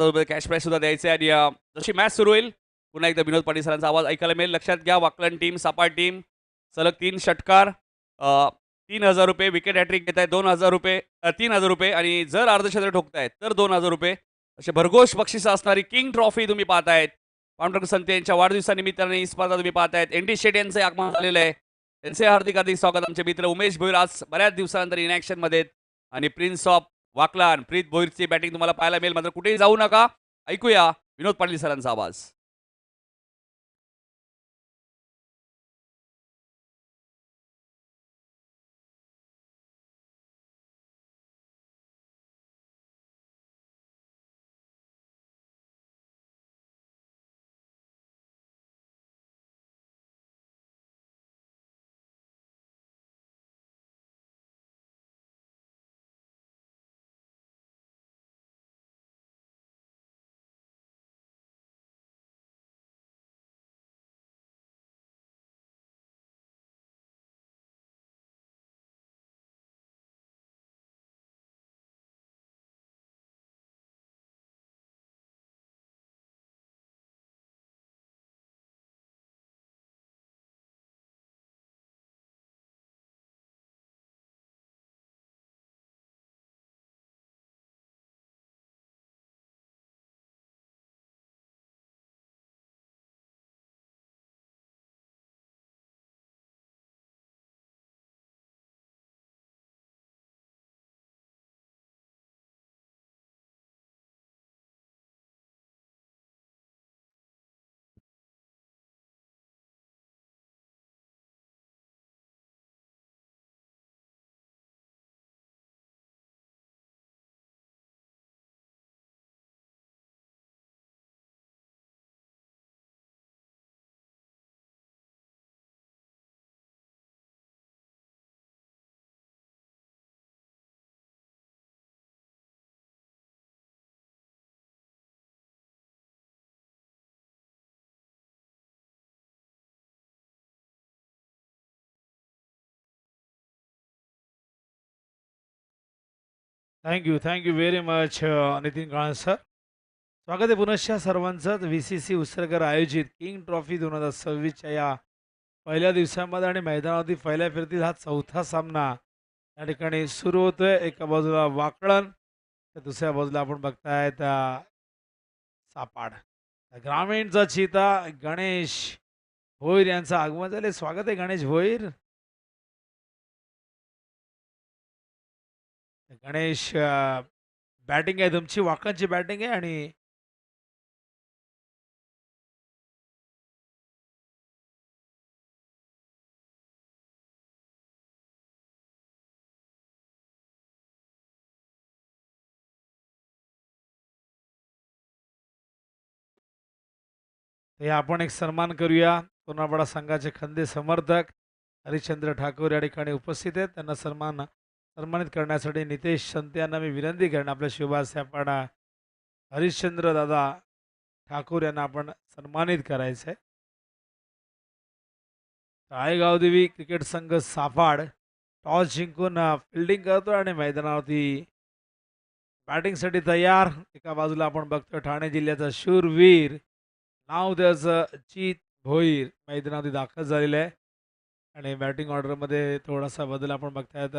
₹50,000 cash price सुद्धा द्यायचे आणि जशी मॅच सुरू होईल पुन्हा एकदा विनोद पाटील सरांचा आवाज ऐकायला मिळेल. लक्षात घ्या वाकलन टीम, सपाट टीम सलग 3 षटकार, ₹3,000 विकेट हॅट्रिक घेत आहेत ₹2,000 ₹3,000 आणि जर अर्धशतक ठोकतायत तर ₹2,000 असे भरघोष बक्षिसं असणारी किंग ट्रॉफी तुम्ही पाहतायत. पांडुरंग संते यांच्या वाढदिवसानिमित्ताने ही स्पर्धा तुम्ही पाहतायत. एन.टी. शेट यांचे आगमन झालेलं आहे. त्यांचे हार्दिक हार्दिक स्वागत. आमचे मित्र उमेश भोईर आज बऱ्याच दिवसानंतर इन ॲक्शनमध्ये आहेत आणि प्रिन्स ऑफ वाकलान प्रीत भोईरची बॅटिंग तुम्हाला पाहायला मिळेल. मात्र कुठेही जाऊ नका, ऐकूया विनोद पाटील सरांचा आवाज. Thank you very much Nitin Kale sir. स्वागत आहे पुनश्च सर्वांचं VCC उसरकर आयोजित किंग ट्रॉफी 2026च्या या पहिल्या दिवसामध्ये आणि मैदानावरती पहिल्या फिरतील हा चौथा सामना या ठिकाणी सुरू होतोय. एका बाजूला वाकळण तर दुसऱ्या बाजूला आपण बघतायत सापाड. ग्रामीणचा चीता गणेश भोईर यांचं आगमन झाले. स्वागत आहे गणेश भोईर. गणेश बॅटिंग आहे तुमची, वाकणची बॅटिंग आहे आणि आपण एक सन्मान करूया. सोनापाडा संघाचे खंदे समर्थक हरिश्चंद्र ठाकूर या ठिकाणी उपस्थित आहेत. त्यांना सन्मानित करण्यासाठी नितेश संत यांना मी विनंती करेन. आपल्या शिवभास आपण हरिश्चंद्र दादा ठाकूर यांना आपण सन्मानित करायचं आहे. रायगावदेवी क्रिकेट संघ साफाड टॉस जिंकून फिल्डिंग करतो आणि मैदानावरती बॅटिंगसाठी तयार. एका बाजूला आपण बघतो ठाणे जिल्ह्याचा शूरवीर नाव त्याचं जीत भोईर मैदानावरती दाखल झालेलं आहे आणि बॅटिंग ऑर्डरमध्ये थोडासा बदल आपण बघतायत.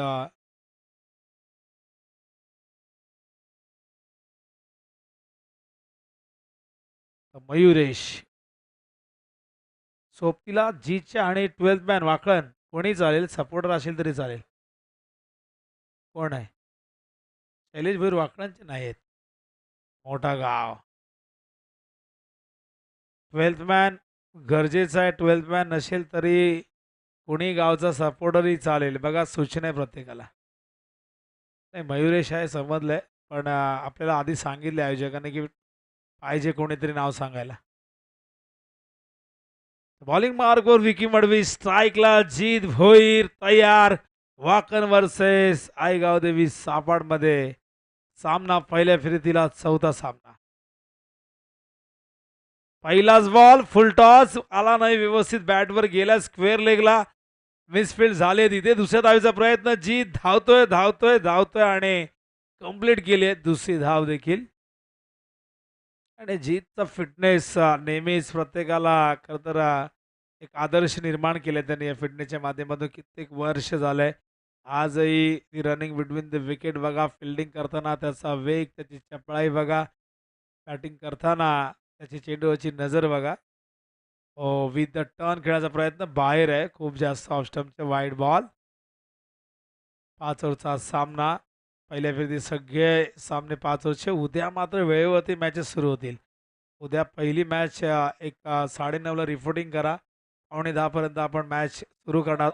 मयुरेश सोबतीला जीतच्या आणि 12th मॅन वाकळण कोणी चालेल, सपोर्टर असेल तरी चालेल. कोण आहे? शैलेश भोईर वाकळणचे नाही आहेत. मोठा गाव 12th मॅन गरजेचा आहे. 12th मॅन नसेल तरी कोणी गावचा सपोर्टरही चालेल. बघा सूचना आहे प्रत्येकाला. नाही मयुरेश आहे समजलंय, पण आपल्याला आधी सांगितले आयोजकांनी की पाहिजे कोणीतरी नाव सांगायला. बॉलिंग मार्कवर विकी मडवी, स्ट्राईकला जीत भोईर तयार. वाकण वर्सेस आयगाव देवी सापाड मध्ये सामना पहिल्या फेरीतीला चौथा सामना. पहिलाच बॉल फुल टॉस आला नाही व्यवस्थित, बॅटवर गेला स्क्वेअर लेगला, मिसफील्ड झाले तिथे. दुसऱ्या धावेचा प्रयत्न, जीत धावतोय धावतोय धावतोय आणि कंप्लीट केली दुसरी धाव देखील. आणि जीतचा फिटनेस नेहमीच प्रत्येकाला खरं तर एक आदर्श निर्माण केले त्यांनी या फिटनेसच्या माध्यमातून कित्येक वर्ष झालंय. आजही ती रनिंग बिटवीन द विकेट बघा, फील्डिंग करताना त्याचा वेग, त्याची चपळाई बघा, बॅटिंग करताना त्याची चेंडूवरची नजर बघा. विथ द टर्न खेळायचा प्रयत्न बाहेर आहे. खूप जास्त ऑफ स्टंपचे वाईड बॉल. 5 ओव्हरचा सामना. पहिल्या फेरीत सगळे सामने 5 ओव्हरचे. उद्या मात्र वेळेवरती मॅचेस सुरू होतील. उद्या पहिली मॅच एक 9:30ला रिपोर्टिंग करा. 9:45 पर्यंत आपण मॅच सुरू करणार.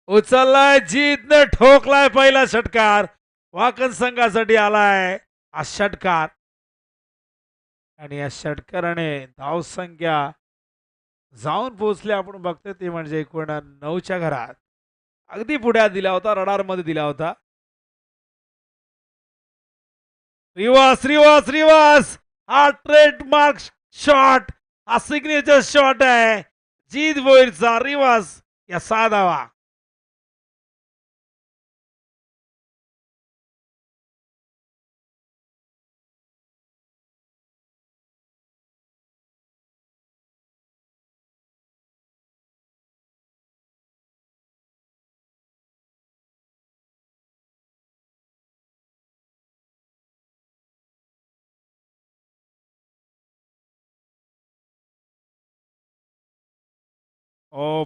उचललाय, जीतने ठोकलाय पहिला षटकार. वाकण संघासाठी आलाय हा षटकार आणि या षटकाराने धावसंख्या जाऊन पोहोचले आपण बघतोय ते म्हणजे एकूण 9च्या घरात. अगदी पुढ्यात दिला होता, रडारमध्ये दिला होता. रिवास हा ट्रेडमार्क शॉट, हा सिग्नेचर शॉट आहे जीत भोईरचा. रिवास या 6 धावा.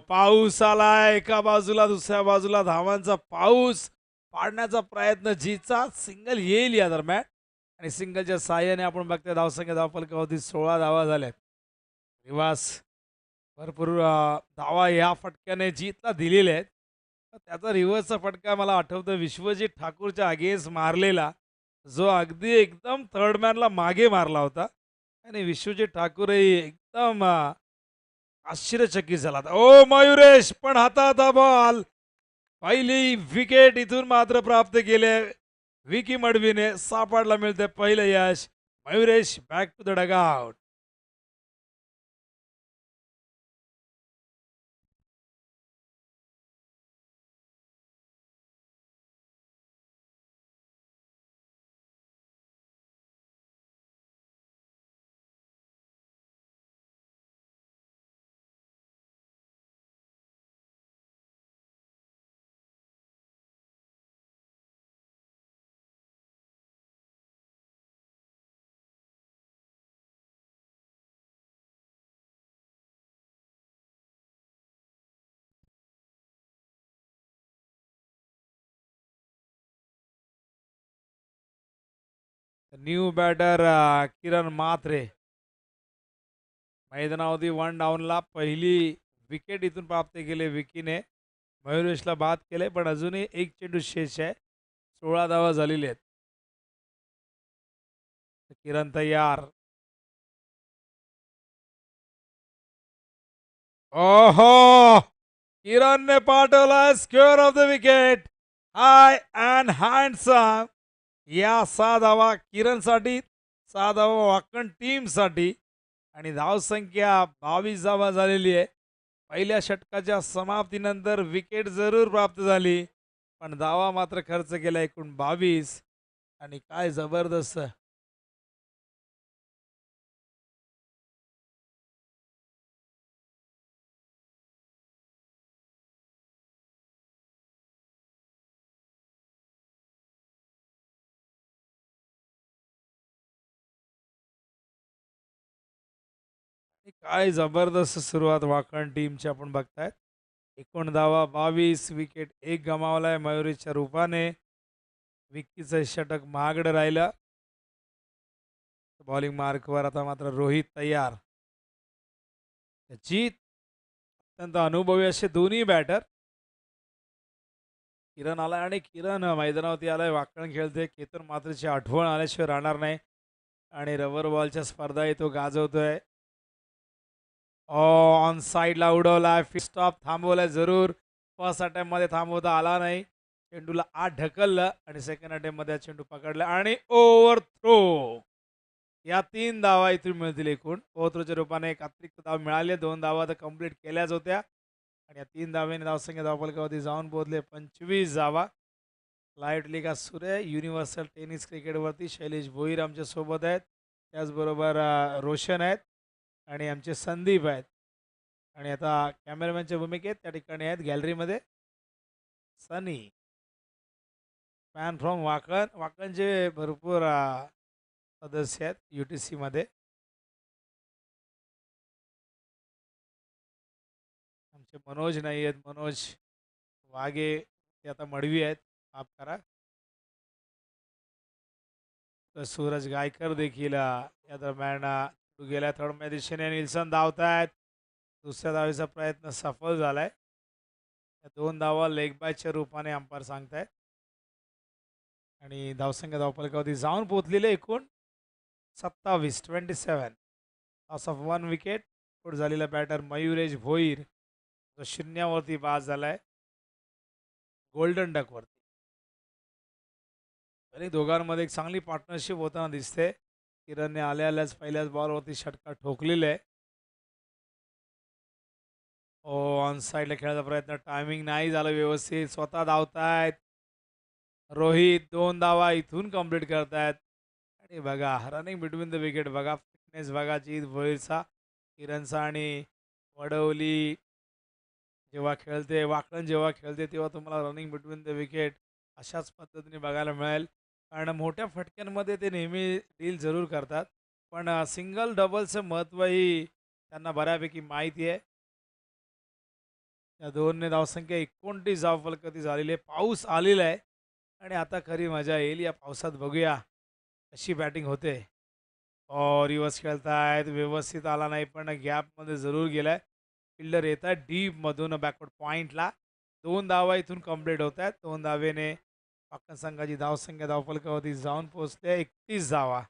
पाऊस आलाय एका बाजूला, दुसऱ्या बाजूला धावांचा पाऊस पाडण्याचा प्रयत्न. जीचा सिंगल येईल या दरम्यान आणि सिंगलच्या साह्याने आपण बघतोय धावसंख्या धावफलकावरती 16 धावा झाल्यात. रिवास भरपूर धावा या फटक्याने जीतला दिलेले आहेत. त्याचा रिव्हर्सचा फटका मला आठवतं विश्वजित ठाकूरच्या अगेन्स्ट मारलेला, जो अगदी एकदम थर्ड मॅनला मागे मारला होता आणि विश्वजित ठाकूरही एकदम आश्चर्यचकित झाला. मयुरेश पण हातात बॉल. पहिली विकेट इथून मात्र प्राप्त केले विकी मडवीने. सापडला मिळते पहिलं यश. Mayuresh back to the dugout. New batter Kiran Matre मैदानावरती 1 डाऊनला पहिली विकेट इथून प्राप्त केली विकीने. मयुरेशला बाद केले पण अजूनही एक चेंडू शेष आहे. 16 धावा झालेली आहेत. किरण तयार. ओहो, किरणने पाठवला square of the wicket. High and handsome. या 6 धावा किरणसाठी, 6 धावा वाकण टीमसाठी आणि धावसंख्या 22 धावा झालेली आहे. पहिल्या षटकाच्या समाप्तीनंतर विकेट जरूर प्राप्त झाली पण धावा मात्र खर्च केला एकूण 22. आणि काय जबरदस्त काय जबरदस्त सुरुवात वाकण टीमची आपण बघतायत. एकूण धावा 22, विकेट 1 गमावलाय मयुरेशच्या रूपाने. विकीचं षटक महागडं राहिलं. बॉलिंग मार्कवर आता मात्र रोहित तयार. जीत अत्यंत अनुभवी असे दोन्ही बॅटर. किरण आलाय आणि किरण मैदानावरती आलाय. वाकण खेळते. केतन मात्रेची आठवण आल्याशिवाय राहणार नाही आणि रबर बॉलच्या स्पर्धाही तो गाजवतोय. ऑन साईडला उडवला. स्टॉप थांबवलाय जरूर. फर्स्ट अटेम्प्टमध्ये थांबवता आला नाही. चेंडूला आत ढकललं आणि सेकंड अटेम्प्टमध्ये चेंडू पकडला आणि ओव्हर थ्रो. या 3 धावा इथून मिळतील एकूण. ओव्हर थ्रोच्या रूपाने एक अतिरिक्त धाव मिळाले. 2 धावा तर कंप्लीट केल्याच होत्या आणि या 3 धावेने धावसंख्या धावफलकावरती जाऊन पोहोचले 25 धावा. लाईव्ह लीग आज सुरू आहे युनिव्हर्सल टेनिस क्रिकेटवरती. शैलेश भोईर आमच्या सोबत आहेत. त्याचबरोबर रोशन आहेत आणि आमचे संदीप आहेत. आणि आता कॅमेरामॅनच्या भूमिकेत त्या ठिकाणी आहेत गॅलरीमध्ये सनी, मॅन फ्रॉम वाकणचे भरपूर सदस्य आहेत UTCमध्ये. आमचे मनोज नाही आहेत, मनोज वाघे ते आता मडवी आहेत, माफ करा. तर सूरज गायकर देखील या दरम्यान गेल्या थर्डच्या दिशेने निल्सन धावतायत. दुसऱ्या धावेचा प्रयत्न सफल झालाय. या 2 धावा लेग बायच्या रूपाने अंपायर सांगतायत. आणि धावसंख्या धावफलकावरती जाऊन पोहोचलेले एकूण 27 लॉस ऑफ 1 विकेट. आउट झालेला बॅटर मयुरेश भोईर जो शून्यावरती बाद झालाय गोल्डन डकवरती. आणि दोघांमध्ये एक चांगली पार्टनरशिप होताना दिसते. किरणने आल्याच पहिल्याच बॉलवरती षटकार ठोकलेले आहे. ऑन साईडला खेळायचा प्रयत्न, टायमिंग नाही झालं व्यवस्थित. स्वतः धावतायत रोहित, 2 धावा इथून कंप्लीट करतायत. आणि बघा रनिंग बिटवीन द विकेट, बघा फिटनेस बघा जीत भोईरचा, किरणचा. आणि वडवली जेव्हा खेळते, वाकण जेव्हा खेळते तेव्हा तुम्हाला रनिंग बिटवीन द विकेट अशाच पद्धतीने बघायला मिळेल. कारण मोठ्या फटक्यांमध्ये ते नेहमी डील जरूर करतात, पण सिंगल डबलचं महत्त्वही त्यांना बऱ्यापैकी माहिती आहे. या 2ने धावसंख्या 29 धावफलक झालेली आहे. पाऊस आलेला आहे आणि आता खरी मजा येईल या पावसात. बघूया कशी बॅटिंग होते. रिवर्स खेळतायत, व्यवस्थित आला नाही पण गॅपमध्ये जरूर गेलाय. फिल्डर येत आहे डीपमधून बॅकवर्ड पॉईंटला. 2 धावा इथून कंप्लीट होत आहेत. 2 धावेने पाकिस्तान संघाची धावसंख्या धावफलकावरती जाऊन पोहोचते 31 धावा.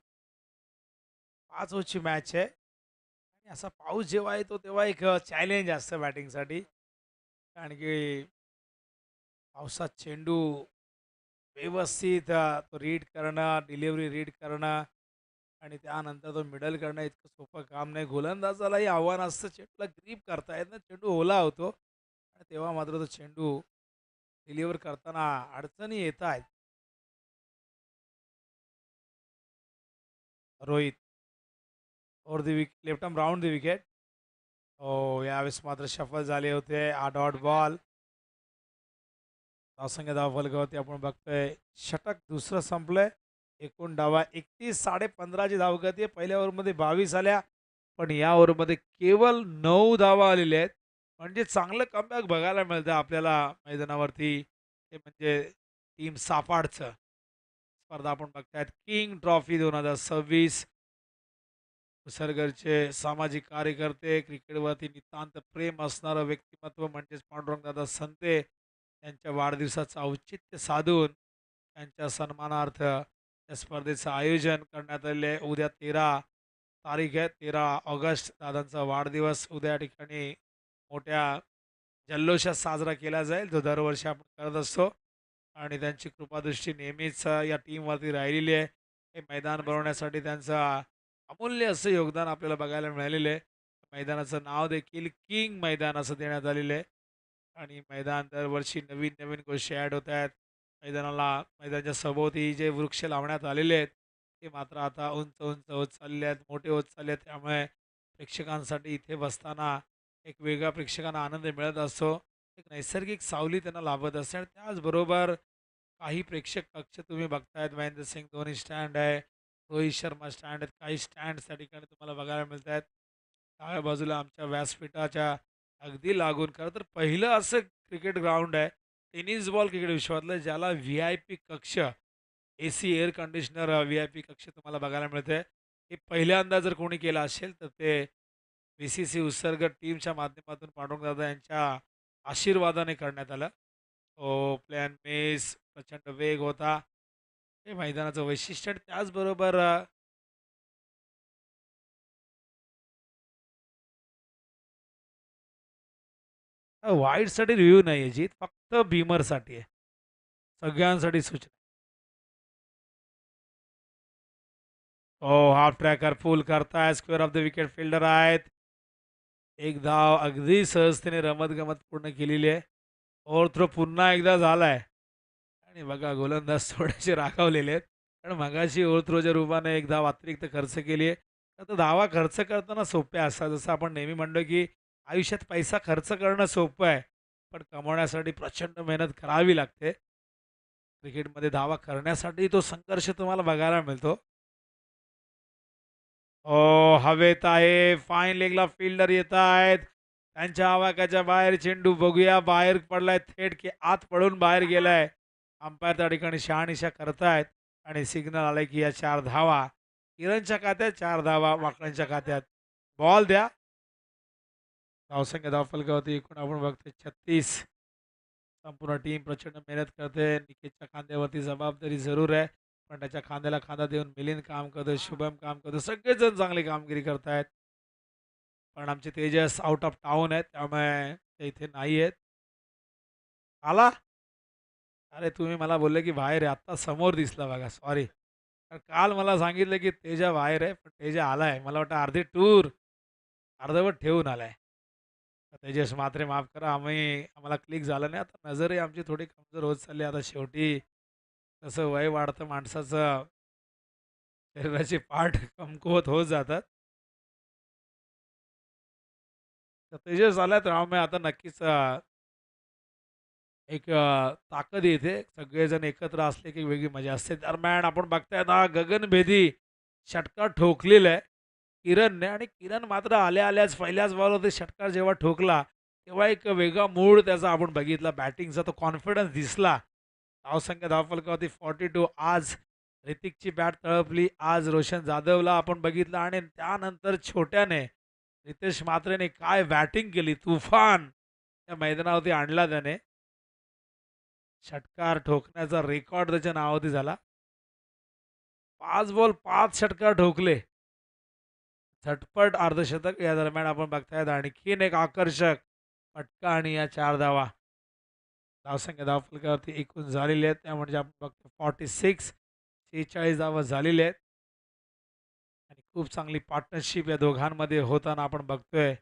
5 ओव्हरची मॅच आहे आणि असा पाऊस जेव्हा येतो तेव्हा एक चॅलेंज असतं बॅटिंगसाठी. कारण की पावसात चेंडू व्यवस्थित तो रीड करणं, डिलिव्हरी रीड करणं आणि त्यानंतर तो मिडल करणं इतकं सोपं काम नाही. गोलंदाजालाही आव्हान असतं चेंडूला ग्रीप करता येत नाही, चेंडू ओला होतो आणि तेव्हा मात्र तो चेंडू डिलिव्हर करताना अडचणी येत आहेत. Rohit over the left arm round the wicket. यावेळेस मात्र सफल झाले होते. Dot ball. धावसंख्या धावफलकावरती आपण बघतोय षटक दुसरं संपलंय. एकूण धावा 31, 15.5ची धावगती आहे. पहिल्या ओव्हरमध्ये 22 आल्या, पण या ओव्हरमध्ये केवळ 9 धावा आलेल्या आहेत. म्हणजे चांगलं कमबॅक बघायला मिळतं आपल्याला मैदानावरती. ते म्हणजे टीम सापाडचं स्पर्धा आपण बघतायत. King trophy 2026. उसरगरचे सामाजिक कार्यकर्ते, क्रिकेटवरती नितांत प्रेम असणारं व्यक्तिमत्व म्हणजेच पांडुरंगदादा संते यांच्या वाढदिवसाचं औचित्य साधून त्यांच्या सन्मानार्थ या स्पर्धेचं आयोजन करण्यात आले आहे. उद्या 13 तारीख आहे, 13 ऑगस्ट. दादांचा वाढदिवस उद्या ठिकाणी मोठ्या जल्लोषात साजरा केला जाईल, जो दरवर्षी आपण करत असतो. आणि त्यांची कृपादृष्टी नेहमीच या टीमवरती राहिलेली आहे. हे मैदान बनवण्यासाठी त्यांचा अमूल्य असं योगदान आपल्याला बघायला मिळालेलं आहे. मैदानाचं नाव देखील किंग मैदान असं देण्यात आलेलं आहे. आणि मैदान दरवर्षी नवीन नवीन गोष्टी ॲड होत आहेत. मैदानाच्या सभोवती जे वृक्ष लावण्यात आलेले आहेत ते मात्र आता उंच उंच होत चालले आहेत, मोठे होत चालले आहेत. त्यामुळे प्रेक्षकांसाठी इथे बसताना एक वेगळा प्रेक्षकांना आनंद मिळत असतो. एक नैसर्गिक सावली त्यांना लाभत असते. आणि त्याचबरोबर काही प्रेक्षक कक्ष तुम्ही बघतायत. महेंद्रसिंग धोनी स्टँड आहे, रोहित शर्मा स्टँड आहेत. काही स्टँड त्या ठिकाणी तुम्हाला बघायला मिळत आहेत. डाव्या बाजूला आमच्या व्यासपीठाच्या अगदी लागून खरं तर पहिलं असं क्रिकेट ग्राउंड आहे टेनिस बॉल क्रिकेट विश्वातलं, ज्याला VIP कक्ष, AC एअर कंडिशनर VIP कक्ष तुम्हाला बघायला मिळते. हे पहिल्यांदा जर कोणी केलं असेल तर ते BCC उत्सर्ग टीमच्या माध्यमातून पांडुरंगदादा यांच्या आशीर्वादाने करण्यात आलं. प्लॅन मेस प्रचंड वेग होता. हे मैदानाचं वैशिष्ट्य. आणि त्याचबरोबर वाईडसाठी रिव्ह्यू नाही आहे जीत, फक्त भीमरसाठी आहे. सगळ्यांसाठी सूचना. हाफ ट्रॅकर फुल करताय. Square of the wicket fielder आहेत. एक धाव अगदी सहजतेने रमत गमत पूर्ण केलेली आहे. ओव्हर थ्रो पुन्हा एकदा झालाय आणि बघा गोलंदाज थोडेसे राखावलेले आहेत. कारण मगाशी ओव्हरथ्रोच्या रूपाने एक धाव अतिरिक्त खर्च केली आहे. तर तो धावा खर्च करताना सोप्या असतात. जसं आपण नेहमी म्हणतो, की आयुष्यात पैसा खर्च करणं सोपं आहे. पण कमवण्यासाठी प्रचंड मेहनत करावी लागते. क्रिकेटमध्ये धावा करण्यासाठी तो संघर्ष तुम्हाला बघायला मिळतो. हवेत आहे. फाईन लेगला फिल्डर येत आहेत. त्यांच्या आवाक्याच्या बाहेर चेंडू बघूया. बाहेर पडलाय थेट की आत पडून बाहेर गेलाय. अंपायर त्या ठिकाणी शहानिशा करतायत आणि सिग्नल आलाय की या 4 धावा. किरणच्या खात्यात 4 धावा, वाकड्यांच्या खात्यात. बॉल द्या. धावसंख्या धावफलकावरती एकूण आपण बघतोय 36. संपूर्ण टीम प्रचंड मेहनत करते. निकेतच्या खांद्यावरती जबाबदारी जरूर आहे. पण त्याच्या खांद्याला खांदा देऊन मिलिंद काम करतोय, शुभम काम करतोय. सगळेजण चांगली कामगिरी करतायत. पण आमचे तेजस आउट ऑफ टाउन आहेत. त्यामुळे ते इथे नाही आहेत. आला? अरे तुम्ही मला बोलले की बाहेर आहे. आत्ता समोर दिसला बघा. सॉरी. काल मला सांगितलं की तेजा बाहेर आहे. पण तेजा आलाय. मला वाटतं अर्धी टूर अर्धवट ठेवून आलाय. तर तेजस मात्रे माफ करा. आम्हाला क्लिक झालं नाही. आता नजरही आमची थोडी कमजोर होत चालली. आता शेवटी तसं वय वाढतं माणसाचं, शरीराचे पार्ट कमकुवत होत जातात. तर तेजस आला तर आम्ही आता नक्कीच एक ताकद येते. सगळेजण एकत्र असले की वेगळी मजा असते. दरम्यान आपण बघताय ना गगनभेदी षटकार ठोकलेला आहे किरणने आणि किरण मात्र आल्याच पहिल्याच बॉलवरती षटकार जेव्हा ठोकला, तेव्हा एक वेगळा मूड त्याचा आपण बघितला. बॅटिंगचा तो कॉन्फिडन्स दिसला. धावसंख्या धावफलकावरती 42. आज ऋतिकची बॅट तळपली. आज रोशन जाधवला आपण बघितलं आणि त्यानंतर छोट्याने रितेश मात्रेने काय बॅटिंग केली. तुफान त्या मैदानावरती आणला त्याने. षटकार ठोकण्याचा रेकॉर्ड त्याच्या नावावरती झाला. 5 बॉल 5 षटकार ठोकले. झटपट अर्धशतक या दरम्यान आपण बघतायत. आणखीन एक आकर्षक फटका आणि या 4 धावा. धावसंख्या धावफलकावरती एकूण झालेली आहेत त्या म्हणजे आपण बघतो 46. 46 धावा झालेल्या आहेत आणि खूप चांगली पार्टनरशिप या दोघांमध्ये होताना आपण बघतोय.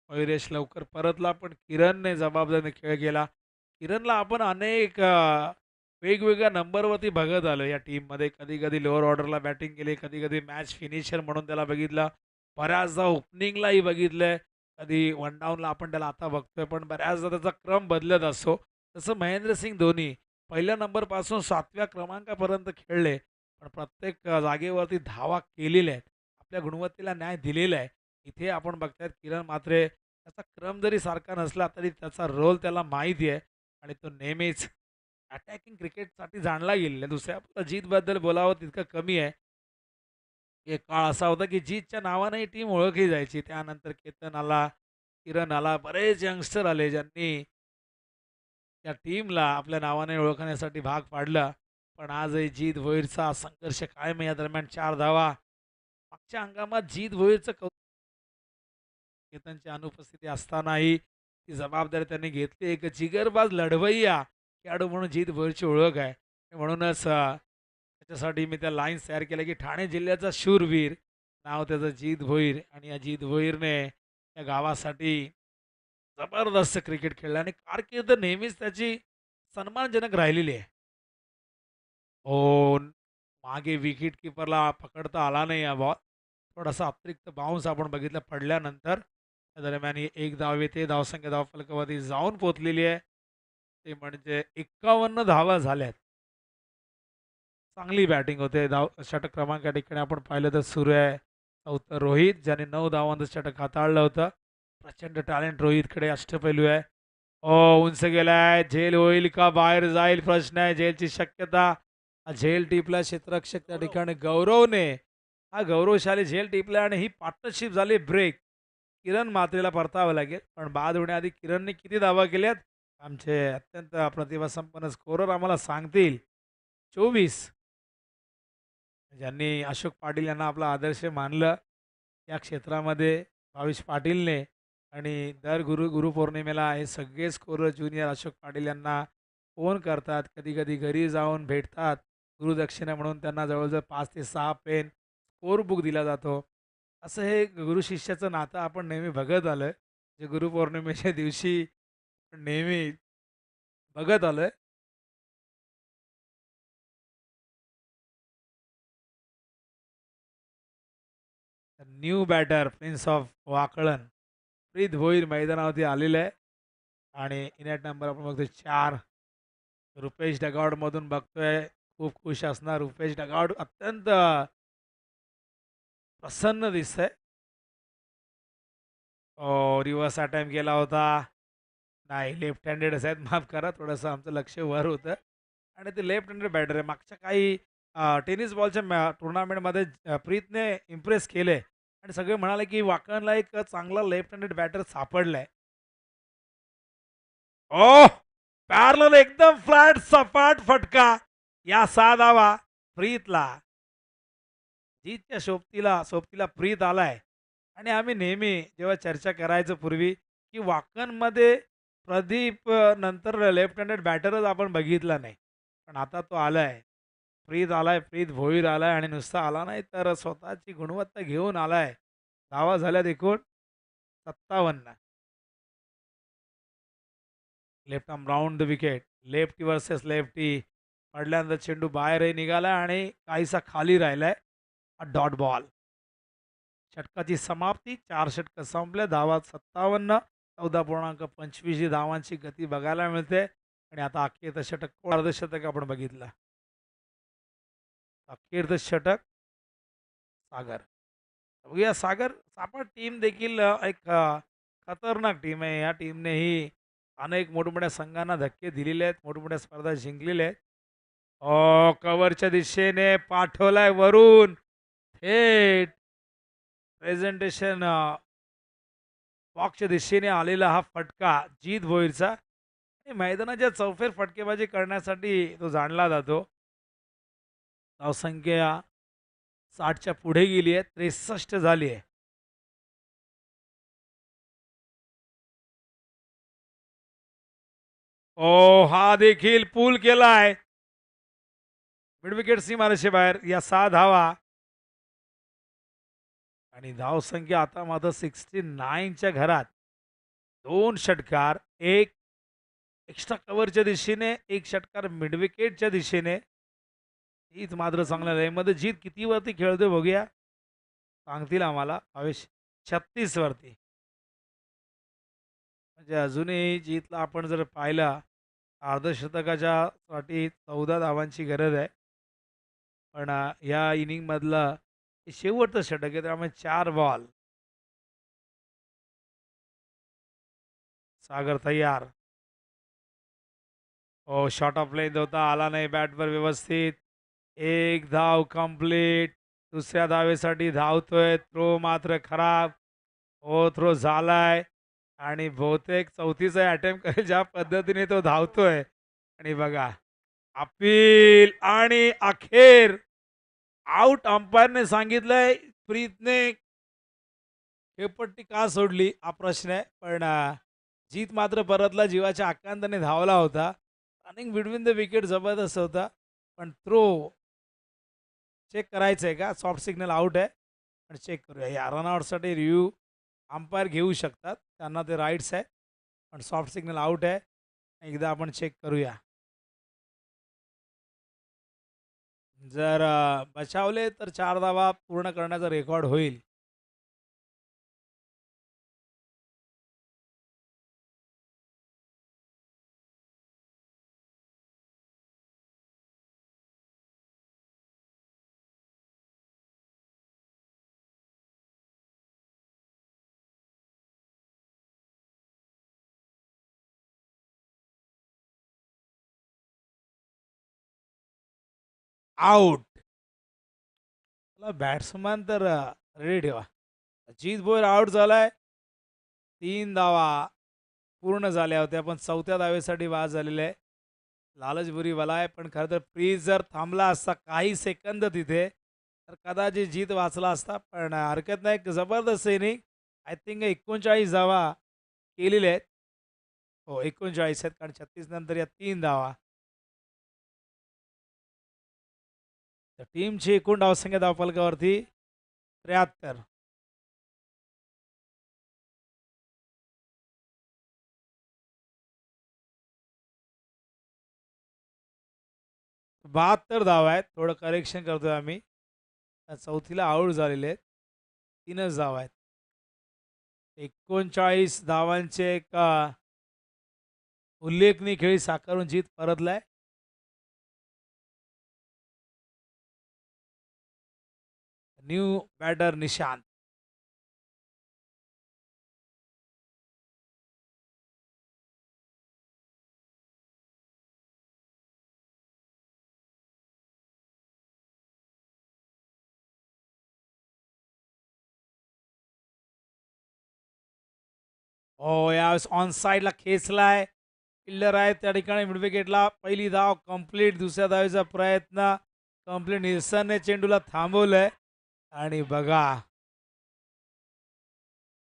मयुरेश लवकर परतला पण किरणने जबाबदारीने खेळ केला. किरणला आपण अनेक वेगवेगळ्या नंबरवरती बघत आलो या टीममध्ये. कधी-कधी लोअर ऑर्डरला बॅटिंग केली, कधी-कधी मॅच फिनिशर म्हणून त्याला बघितलं. बऱ्याचदा ओपनिंगलाही बघितलंय. कधी वन डाऊनला आपण त्याला आता बघतोय, पण बऱ्याचदा त्याचा क्रम बदलत असतो. तसं महेंद्रसिंग धोनी पहिल्या नंबरपासून 7व्या क्रमांकापर्यंत खेळले, पण प्रत्येक जागेवरती धावा केलेल्या आहेत. आपल्या गुणवत्तेला न्याय दिलेला आहे. इथे आपण बघतायत किरण मात्रे त्याचा क्रम जरी सारखा नसला तरी त्याचा रोल त्याला माहिती आहे आणि तो नेहमीच अटॅकिंग क्रिकेटसाठी जाणला गेलेला आहे. दुसऱ्या जीतबद्दल बोलावं तितकं कमी आहे. एक काळ असा होता की जीतच्या नावाने ही टीम ओळखली जायची. त्यानंतर केतन आला, किरण आला, बरेच यंगस्टर आले ज्यांनी त्या टीमला आपल्या नावाने ओळखण्यासाठी भाग पाडला. पण आजही जीत भोईरचा संघर्ष कायम आहे. या दरम्यान 4 धावा. मागच्या हंगामात जीत भोईरचं केतनची अनुपस्थिती असतानाही ती जबाबदारी त्यांनी घेतली. एक जिगरबाज लढवय्या खेळाडू म्हणून जीत भोईरची ओळख आहे. म्हणूनच त्याच्यासाठी मी त्या लाईन्स तयार केल्या की ठाणे जिल्ह्याचा शूरवीर नाव त्याचं जीत भोईर आणि या जीत भोईरने या गावासाठी जबरदस्त क्रिकेट खेळलं आणि कारकीर्द नेहमीच त्याची सन्मानजनक राहिलेली आहे. हो, मागे विकेट किपरला पकडता आला नाही हा बॉल. थोडासा अतिरिक्त बाउन्स आपण बघितलं पडल्यानंतर. त्या दरम्यान ही एक धाव येते. धावसंख्या धावफलकावरती जाऊन पोहोचलेली आहे. ते म्हणजे 51 धावा झाल्यात. चांगली बॅटिंग होते. षटक क्रमांक या ठिकाणी आपण पाहिलं तर सुरू आहे. चौथं रोहित ज्याने 9 धावांचं षटक हाताळलं होतं. प्रचंड टॅलेंट रोहितकडे अष्टपैलू आहे. उंच गेलाय. झेल होईल का बाहेर जाईल प्रश्न आहे. झेलची शक्यता. झेल टिपला क्षेत्ररक्षक त्या ठिकाणी गौरवने हा गौरवशाली झेल टिपला आणि ही पार्टनरशिप झाली ब्रेक. किरण मात्रेला परतावं लागेल. पण बाद होण्याआधी किरणने किती धावा केल्यात आमचे अत्यंत प्रतिभासंपन्न स्कोरर आम्हाला सांगतील. 24. ज्यांनी अशोक पाटील यांना आपला आदर्श मानलं या क्षेत्रामध्ये भावेश पाटीलने आणि दर गुरुपौर्णिमेला हे सगळे स्कोरर ज्युनियर अशोक पाटील यांना फोन करतात. कधी-कधी घरी जाऊन भेटतात. गुरुदक्षिणा म्हणून त्यांना जवळजवळ 5 ते 6 पेन स्कोर बुक दिला जातो. असं हे गुरु शिष्याचं नातं आपण नेहमी बघत आलोय. जे गुरुपौर्णिमेच्या दिवशी नेहमी बघत आलोय. New batter prince of Wakalan प्रीत भोईर मैदानावरती आलेलं आहे. आणि इनॅट नंबर आपण बघतोय 4. रुपेश डगावडमधून बघतोय. खूप खुश असणार रुपेश डगावड, अत्यंत प्रसन्न दिसतंय. रिव्हर्स अटेम्प्ट केला होता. नाही, लेफ्ट हँडेडच आहेत, माफ करा, थोडंसं आमचं लक्ष वर होतं. आणि ते लेफ्ट हँडेड बॅटर आहे. मागच्या काही टेनिस बॉलच्या टुर्नामेंटमध्ये प्रीतने इम्प्रेस केले आणि सगळे म्हणाले की वाकणला एक चांगला लेफ्ट हँडेड बॅटर सापडलाय. ओ, पॅरलल एकदम फ्लॅट सपाट फटका. या 6 धावा प्रीतला. जीतच्या सोबतीला प्रीत आलाय. आणि आम्ही नेहमी जेव्हा चर्चा करायचो पूर्वी की वाकणमध्ये प्रदीप नंतर लेफ्ट हँडेड बॅटरच आपण बघितला नाही. पण आता तो आलाय. प्रीत आलाय, प्रीत भोईर आलाय आणि नुसता आला नाही तर स्वतःची गुणवत्ता घेऊन आलाय. धावा झाल्यात एकूण 57. Left arm round the wicket. Lefty versus lefty. पडल्यानंतर चेंडू बाहेरही निघाला आणि काहीसा खाली राहिलाय. Dot ball. षटकाची समाप्ती. 4 षटकं संपले. धावा 57. 14.25 धावांची गती बघायला मिळते. आणि आता अखेरचं षटक, अर्धशतक आपण बघितलं. अखेरचं षटक सागर. बघूया सागर सापड टीम देखील एक खतरनाक टीम आहे. या टीमनेही अनेक मोठमोठ्या संघांना धक्के दिलेले आहेत, मोठमोठ्या स्पर्धा जिंकलेल्या आहेत. कव्हरच्या दिशेने पाठवलाय वरून थेट प्रेझेंटेशन बॉक्सच्या दिशेने आलेला हा फटका जीत भोईरचा. आणि मैदानाच्या चौफेर फटकेबाजी करण्यासाठी तो जाणला जातो. धावसंख्या 60च्या पुढे गेली आहे, 63 झाली आहे. हा देखील पूल केलाय. मिड विकेट सीमारेषे बाहेर. या 6 धावा. आणि धावसंख्या आता मात्र 69च्या घरात. 2 षटकार, एक एक्स्ट्रा कव्हरच्या दिशेने, एक षटकार मिड विकेटच्या दिशेने. हीच मात्र चांगल्या लयमध्ये. जीत किती वरती खेळतोय बघूया, सांगतील आम्हाला. 36 वरती. म्हणजे अजूनही जीतला आपण जर पाहिला, अर्धशतकाच्या साठी 14 धावांची गरज आहे. पण या इनिंगमधलं शेवटचं षटक आहे, त्यामुळे 4 बॉल. सागर तयार. शॉट ऑफ लेंथ होता, आला नाही बॅटवर व्यवस्थित. एक धाव कंप्लीट. दुसऱ्या धावेसाठी धावतोय. थ्रो मात्र खराब. थ्रो झालाय आणि बहुतेक 34चा अटेम्प्ट करेल ज्या पद्धतीने तो धावतोय. आणि बघा, अपील आणि अखेर आउट. अंपायरने सांगितलंय प्रीतने खेळपट्टी का सोडली हा प्रश्न आहे. पण जीत मात्र परतला. जीवाच्या आकांताने धावला होता. रनिंग बिटवीन द विकेट जबरदस्त होता. पण थ्रो चेक करायचं आहे का? सॉफ्ट सिग्नल आउट आहे. पण चेक करूया. या रनआउटसाठी रिव्ह्यू अंपायर घेऊ शकतात, त्यांना ते राईट्स आहे. पण सॉफ्ट सिग्नल आउट आहे. एकदा आपण चेक करूया. जर बचावले तर 4 धावा पूर्ण करण्याचा रेकॉर्ड होईल. आउट. बॅट्समन तर रेडी ठेवा. जीत भोईर आउट झालाय. 3 धावा पूर्ण झाल्या होत्या, पण 4थ्या धावेसाठी बाद झालेले आहे. लालच बुरी बला आहे. पण खरं तर प्लीज जर थांबला असता काही सेकंद तिथे, तर कदाचित जीत वाचला असता. पण हरकत नाही, जबरदस्त इनिंग. आय थिंक 39 धावा केलेल्या आहेत. 39 आहेत, कारण 36 नंतर या 3 धावा. टीमची एकूण धावसंख्या धावफलकावरती 73. बहात्तर धावा आहेत. थोडं करेक्शन करतोय आम्ही. चौथीला आऊट झालेले आहेत. 3च धावा आहेत. 39 धावांचे एक उल्लेखनीय खेळी साकारून जीत परतलाय. New batter Nishant. यावेळेस ऑन साईडला खेचलाय. फिल्डर आहे त्या ठिकाणी मिड विकेटला. पहिली धाव कंप्लीट. दुसऱ्या धावेचा प्रयत्न कंप्लीट. निल्सनने चेंडूला थांबवलंय आणि बघा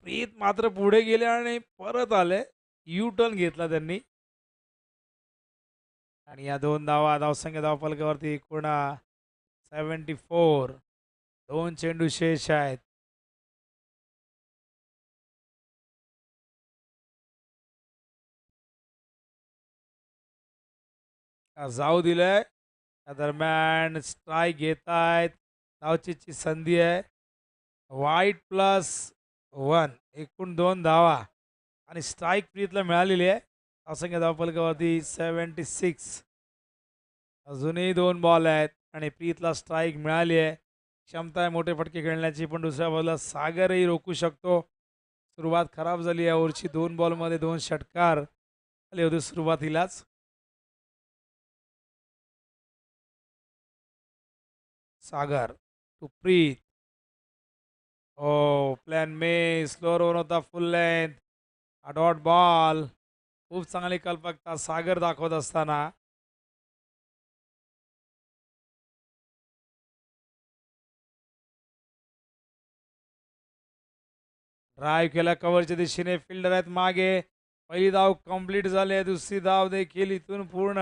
प्रीत मात्र पुढे गेले आणि परत आले. यू टर्न घेतला त्यांनी आणि या 2 धावा धावसंख्या धावफलकावरती एकूण 74. 2 चेंडू शेष आहेत. जाऊ दिलंय. त्या दरम्यान स्ट्राईक घेत आहेत. धावचीची संधी आहे. वाईट +1 एकूण 2 धावा आणि स्ट्राईक प्रीतला मिळालेली आहे. धावसंख्या धावफलकावरती 76. अजूनही 2 बॉल आहेत आणि प्रीतला स्ट्राईक मिळाली आहे. क्षमता आहे मोठे फटके खेळण्याची, पण दुसऱ्या बॉलला सागरही रोखू शकतो. सुरुवात खराब झाली या ओव्हरची. 2 बॉलमध्ये 2 षटकार आले होते सुरुवातीलाच. सागर टू प्रीत. प्लॅन मे स्लोअर ओव्हर होता. Full length dot ball. खूप चांगली कल्पकता सागर दाखवत असताना ड्राईव्ह केला कव्हरच्या दिशेने. फिल्डर आहेत मागे. पहिली धाव कंप्लीट झाली आहे. दुसरी धाव देखील इथून पूर्ण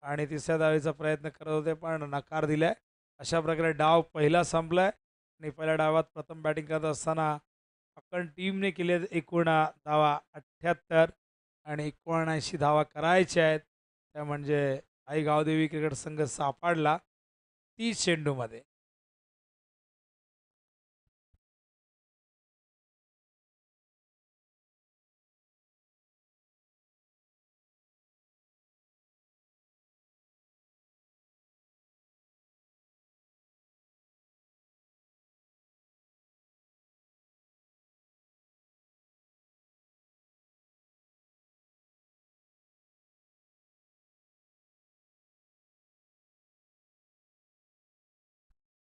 आणि तिसऱ्या धावेचा प्रयत्न करत होते पण नकार दिलाय. अशा प्रकारे डाव पहिला संपलाय आणि पहिल्या डावात प्रथम बॅटिंग करत असताना अखंड टीमने केले एकूण धावा 78 आणि 79 धावा करायच्या आहेत. त्या म्हणजे आई गावदेवी क्रिकेट संघ सापडला 30 चेंडूमध्ये.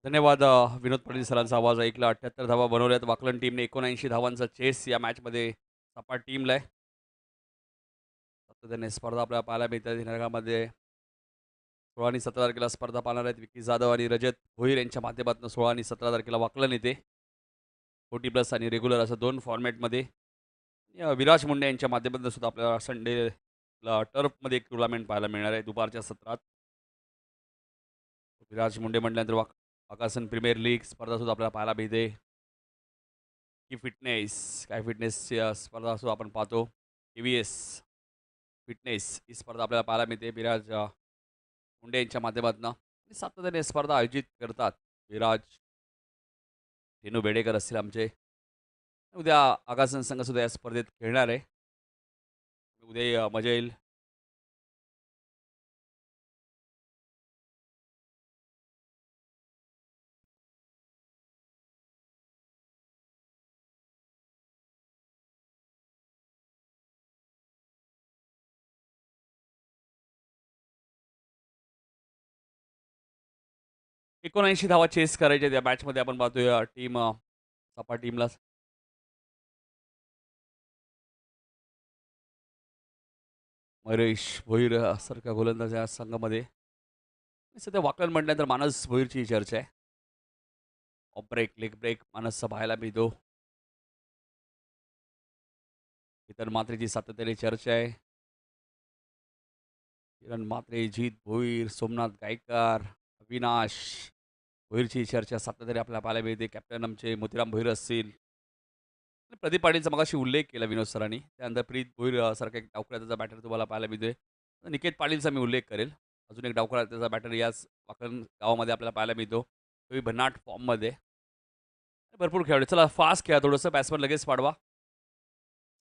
धन्यवाद. विनोद पाटील सरांचा आवाज ऐकला. 78 धावा बनवल्यात. वाकलन टीमने 79 धावांचा चेस या मॅचमध्ये सपाट टीमला आहे. सातत्याने स्पर्धा आपल्याला पाहायला मिळतात. दिनांकामध्ये 16 आणि 17 तारखेला स्पर्धा पाहणार आहेत. विकी जाधव आणि रजत भोईर यांच्या माध्यमातून 16 आणि 17 तारखेला वाकलन येते. 40+ आणि रेग्युलर असं 2 फॉर्मॅटमध्ये. विराज मुंडे यांच्या माध्यमातून सुद्धा आपल्याला संडेला टर्फमध्ये एक टुर्नामेंट पाहायला मिळणार आहे दुपारच्या सत्रात. विराज मुंडे म्हटल्यानंतर आकाशन प्रीमियर लीग स्पर्धा सुद्धा आपल्याला पाहायला मिळते. की फिटनेस काय फिटनेसची स्पर्धा सुद्धा आपण पाहतो. KVS फिटनेस ही स्पर्धा आपल्याला पाहायला मिळते विराज मुंडे यांच्या माध्यमातून. सातत्याने स्पर्धा आयोजित करतात विराज. रेणू बेडेकर असतील आमचे. उद्या आकाशन संघ सुद्धा या स्पर्धेत खेळणार आहे. उद्या मजा येईल. एकोणऐंशी धावा चेस करायच्या त्या मॅचमध्ये. आपण पाहतोय टीम सपाट टीमला महेश भोईर सारख्या गोलंदाज या संघामध्ये. सध्या वाकलन म्हटल्यानंतर मानस भोईरची चर्चा आहे. ऑफ ब्रेक लेग ब्रेक मानसचा पाहायला मिळतो. इतर मात्रेची सातत्याने चर्चा आहे. किरण मात्रे, जीत भोईर, सोमनाथ गायकर, अविनाश भोईरची चर्चा सातत्याने आपल्याला पाहायला मिळते. कॅप्टन आमचे मोतीराम भोईर असतील. प्रदीप पाटीलचा मगाशी उल्लेख केला विनोद सरांनी. त्यानंतर प्रीत भोईर सारखा एक डावखुराचा बॅटर तुम्हाला पाहायला मिळतोय. निकेत पाटीलचा मी उल्लेख करेल. अजून एक डावखुराचा बॅटर याच वाकण गावामध्ये आपल्याला पाहायला मिळतो. तोही भन्नाट फॉर्ममध्ये. भरपूर खेळाडू. चला फास्ट खेळा थोडंसं. बॅट्समन लगेच पाडवा.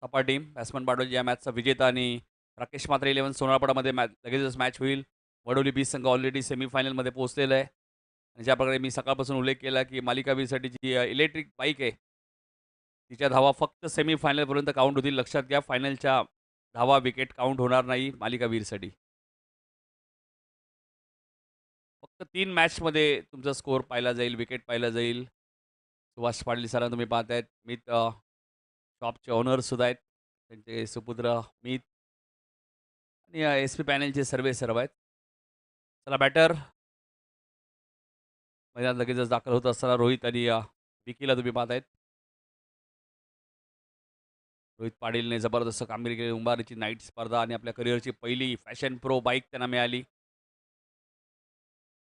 सपाट टीम बॅट्समन पाडवली या मॅचचा विजेता आणि राकेश मात्रे 11 सोनारपाडामध्ये लगेचच मॅच होईल. वडोली बीच संघ ऑलरेडी सेमीफायनलमध्ये पोहोचलेला आहे. आणि ज्या प्रकारे मी सकाळपासून उल्लेख केला की मालिकावीरसाठी जी इलेक्ट्रिक बाईक आहे तिच्या धावा फक्त सेमीफायनलपर्यंत काउंट होतील. लक्षात घ्या, फायनलच्या धावा विकेट काउंट होणार नाही मालिकावीरसाठी. फक्त 3 मॅचमध्ये तुमचा स्कोअर पाहिला जाईल, विकेट पाहिला जाईल. सुभाष पाटील सरांना तुम्ही पाहतायत. मित शॉपचे ओनरसुद्धा आहेत. त्यांचे सुपुत्र मित आणि एस पी पॅनलचे सर्व आहेत. चला बॅटर मैदानात लगेचच दाखल होत असताना रोहित आणि विकीला तुम्ही पाहतायत. रोहित पाटीलने जबरदस्त कामगिरी केली. उंबारीची नाईट स्पर्धा आणि आपल्या करिअरची पहिली फॅशन प्रो बाईक त्यांना मिळाली.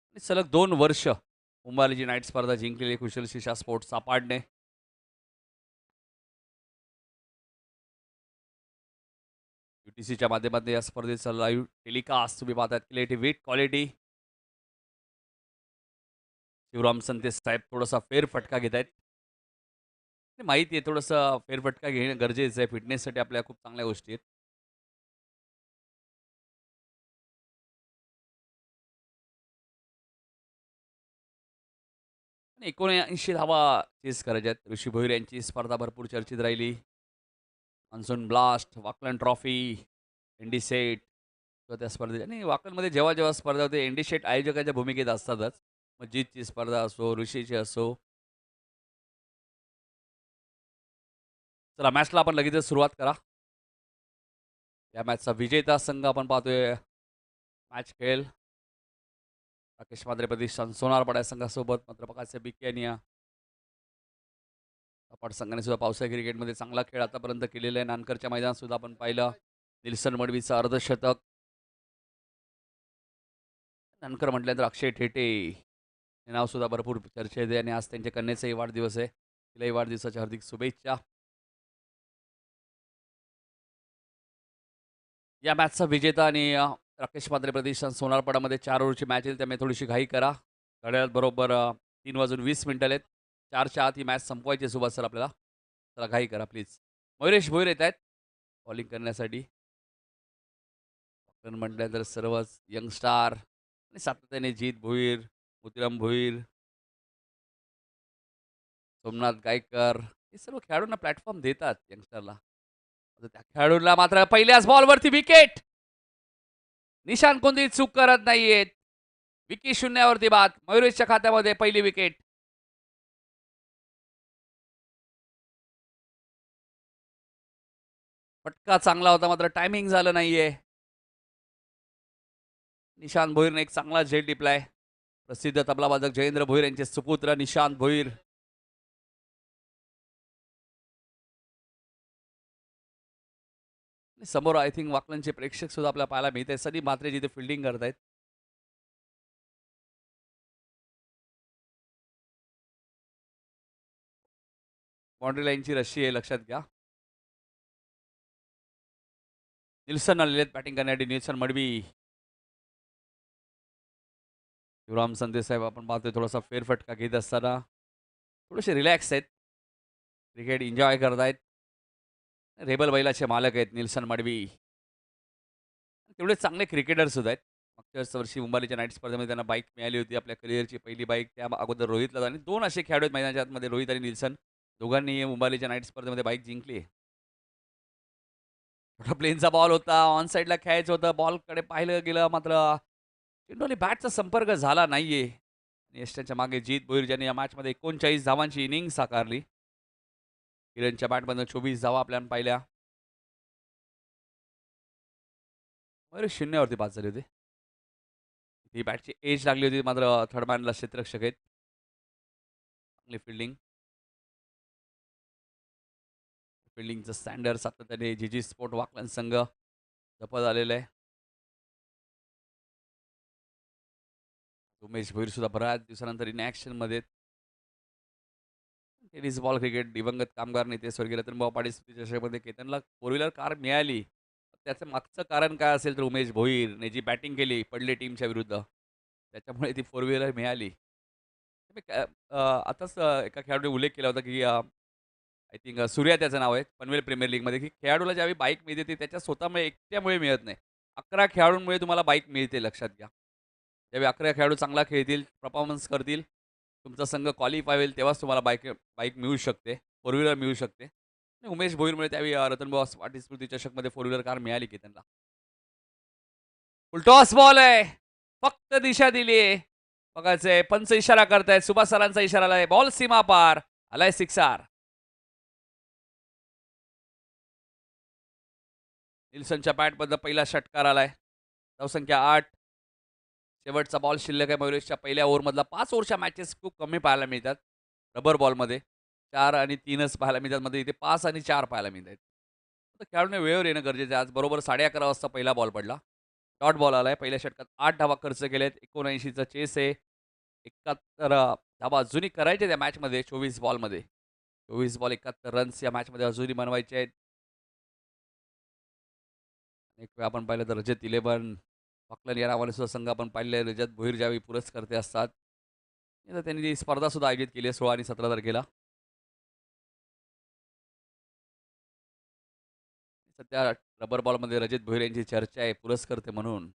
आणि सलग 2 वर्ष उंबारीची नाईट स्पर्धा जिंकलेली कुशल शिशा स्पोर्ट्स सापाडने. UTCच्या माध्यमातून या स्पर्धेचा लाईव्ह टेलिकास्ट तुम्ही पाहतायत. क्वालिटी शिवराम संतेश साहेब थोडासा फेरफटका घेत आहेत. माहिती आहे थोडंसं फेरफटका घेणं गरजेचं आहे. फिटनेससाठी आपल्या खूप चांगल्या गोष्टी आहेत. आणि 79 धावा चेस करायच्या आहेत. ऋषी भोईर यांची स्पर्धा भरपूर चर्चेत राहिली. मान्सून ब्लास्ट, वाकलन ट्रॉफी, इंडिसेट किंवा त्या स्पर्धेत आणि वाकलमध्ये जेव्हा जेव्हा स्पर्धा होते इंडिसेट आयोजकाच्या भूमिकेत असतातच. मग जीतची स्पर्धा असो, ऋषीची असो. चला मॅचला आपण लगेचच सुरुवात करा. या मॅचचा विजेता संघ आपण पाहतोय मॅच खेळेल. राकेश मात्रे प्रतिष्ठान सोनारपाडा या संघासोबत. मात्र प्रकाश बिके आणि सपाट संघाने सुद्धा पावसाळी क्रिकेटमध्ये चांगला खेळ आतापर्यंत केलेला आहे. नानकरच्या मैदानात सुद्धा आपण पाहिलं निल्सन मडवीचं अर्धशतक. नानकर म्हटल्यानंतर अक्षय ठेटे हे नाव सुद्धा भरपूर चर्चेत आहे आणि आज त्यांच्या कन्येचाही वाढदिवस आहे. तिलाही वाढदिवसाच्या हार्दिक शुभेच्छा. या मॅचचा विजेता आणि राकेश मात्रे प्रतिष्ठान सोनारपाडामध्ये 4 ओव्हरची मॅच येईल. त्यामुळे थोडीशी घाई करा. घड्याळात बरोबर 3:20 आलेत. 4च्या आत ही मॅच संपवायची आहे सुभाष सर आपल्याला. चला घाई करा प्लीज. मयुरेश भोईर येत आहेत बॉलिंग करण्यासाठी. म्हटल्यानंतर सर्वच यंगस्टार आणि सातत्याने जीत भोईर, मोतीराम भोईर, सोमनाथ गायकर हे सर्व खेळाडूंना प्लॅटफॉर्म देतात यंगस्टरला. आता त्या खेळाडूला मात्र पहिल्याच बॉलवरती विकेट. निशान कोणतीही चूक करत नाहीयेत. विकी शून्यावरती बाद. मयुरेशच्या खात्यामध्ये पहिली विकेट. फटका चांगला होता मात्र टायमिंग झालं नाहीये. निशांत भोईरने एक चांगला झेल टिपलाय. प्रसिद्ध तबलावादक जयेंद्र भोईर यांचे सुपुत्र निशांत भोईर. समोर आय थिंक वाकलनचे प्रेक्षक सुद्धा आपल्याला पाहायला मिळत आहे. सनी म्हात्रे जिथे फिल्डिंग करतायत. बाउंड्री लाईनची रशी आहे लक्षात घ्या. निल्सन आलेले आहेत बॅटिंग करण्यासाठी. निल्सन मडवी, शिवराम संदेश साहेब आपण पाहतोय थोडासा फेरफटका घेत असताना थोडेसे रिलॅक्स आहेत. क्रिकेट एन्जॉय करतायत. रेबल बैलाचे मालक आहेत निल्सन मडवी. तेवढे चांगले क्रिकेटर सुद्धा आहेत. मागच्या वर्षी मुंबईच्या नाईट स्पर्धेमध्ये त्यांना बाईक मिळाली होती. आपल्या करिअरची पहिली बाईक त्या अगोदर रोहितला. आणि 2 असे खेळाडू आहेत मैदानाच्या आतमध्ये, रोहित आणि निल्सन. दोघांनी मुंबईच्या नाईट स्पर्धेमध्ये बाईक जिंकली. प्लेनचा बॉल होता, ऑन साईडला खेळायचं होतं. बॉलकडे पाहिलं गेलं मात्र चेंडूने बॅटचा संपर्क झाला नाहीये. यष्टाच्या मागे जीत भोईर ज्यांनी या मॅचमध्ये 39 धावांची इनिंग साकारली. किरणच्या बॅटमधून 24 धावा आपल्याला पाहिल्या. बरं 0वरती बाद झाली होती. ही बॅटची एज लागली होती मात्र थर्ड मॅनला क्षेत्ररक्षक आहेत. चांगली फिल्डिंगचं स्टँडर्ड सातत्याने जीजी स्पोर्ट वाकलन संघ जपत आलेला आहे. उमेश भोईर सुद्धा बऱ्याच दिवसानंतर इन ॲक्शनमध्ये. टेनिस बॉल क्रिकेट दिवंगत कामगार नेते स्वर्गीय रतनभाऊ पाटील चषकमध्ये केतनला 4 व्हीलर कार मिळाली. त्याचं मागचं कारण काय असेल तर उमेश भोईरने जी बॅटिंग केली पडले टीमच्या विरुद्ध त्याच्यामुळे ती 4 व्हीलर मिळाली. आताच एका खेळाडूने उल्लेख केला होता, की आय थिंक सूर्या त्याचं नाव आहे, पनवेल प्रीमियर लीगमध्ये, की खेळाडूला ज्यावेळी बाईक मिळते ती त्याच्या स्वतःमुळे एकट्यामुळे मिळत नाही. 11 खेळाडूंमुळे तुम्हाला बाईक मिळते, लक्षात घ्या. ज्यावेळी 11 खेळाडू चांगला खेळतील, परफॉर्मन्स करतील, तुमचा संघ क्वालिफाय होईल, तेव्हाच तुम्हाला बाईक बाईक मिळू शकते, फोर व्हीलर मिळू शकते. आणि उमेश भोईरमुळे त्यावेळी रतनभाऊ पाटील स्मृती चषकमध्ये फोर व्हीलर कार मिळाली की त्यांना. फुलटॉस बॉल आहे. फक्त दिशा दिली आहे. बघायचंय पंच इशारा करतायत. सुभाष सरांचा इशारा आलाय. बॉल सीमा पार. आलाय सिक्सार. निल्सनच्या बॅटमधनं पहिला षटकार आलाय. धावसंख्या 8. शेवटचा बॉल शिल्लक आहे मयुरेशच्या पहिल्या ओव्हरमधला. 5 ओव्हरच्या मॅचेस खूप कमी पाहायला मिळतात रबर बॉलमध्ये. 4 आणि 3च पाहायला मिळतात. मध्ये इथे 5 आणि 4 पाहायला मिळतात. तर खेळाडूने वेळेवर येणं गरजेचं आहे. आज बरोबर 11:30 वाजता पहिला बॉल पडला. डॉट बॉल आलाय. पहिल्या षटकात 8 धावा खर्च केल्यात. 79चा चेस आहे. 71 धावा अजूनही करायच्या त्या मॅचमध्ये 24 बॉलमध्ये. 24 बॉल 71 रन्स या मॅचमध्ये अजूनही बनवायचे आहेत. एक वेळ आपण पाहिलं तर रजत 11 ऑकलंड या नावाने सुद्धा संघ आपण पाहिले. रजत भोईर ज्यावेळी पुरस्कर्ते असतात, तर त्यांनी ती स्पर्धा सुद्धा आयोजित केली आहे 16 आणि 17 तारखेला. सध्या रबर बॉलमध्ये रजत भोईर यांची चर्चा आहे पुरस्कर्ते म्हणून.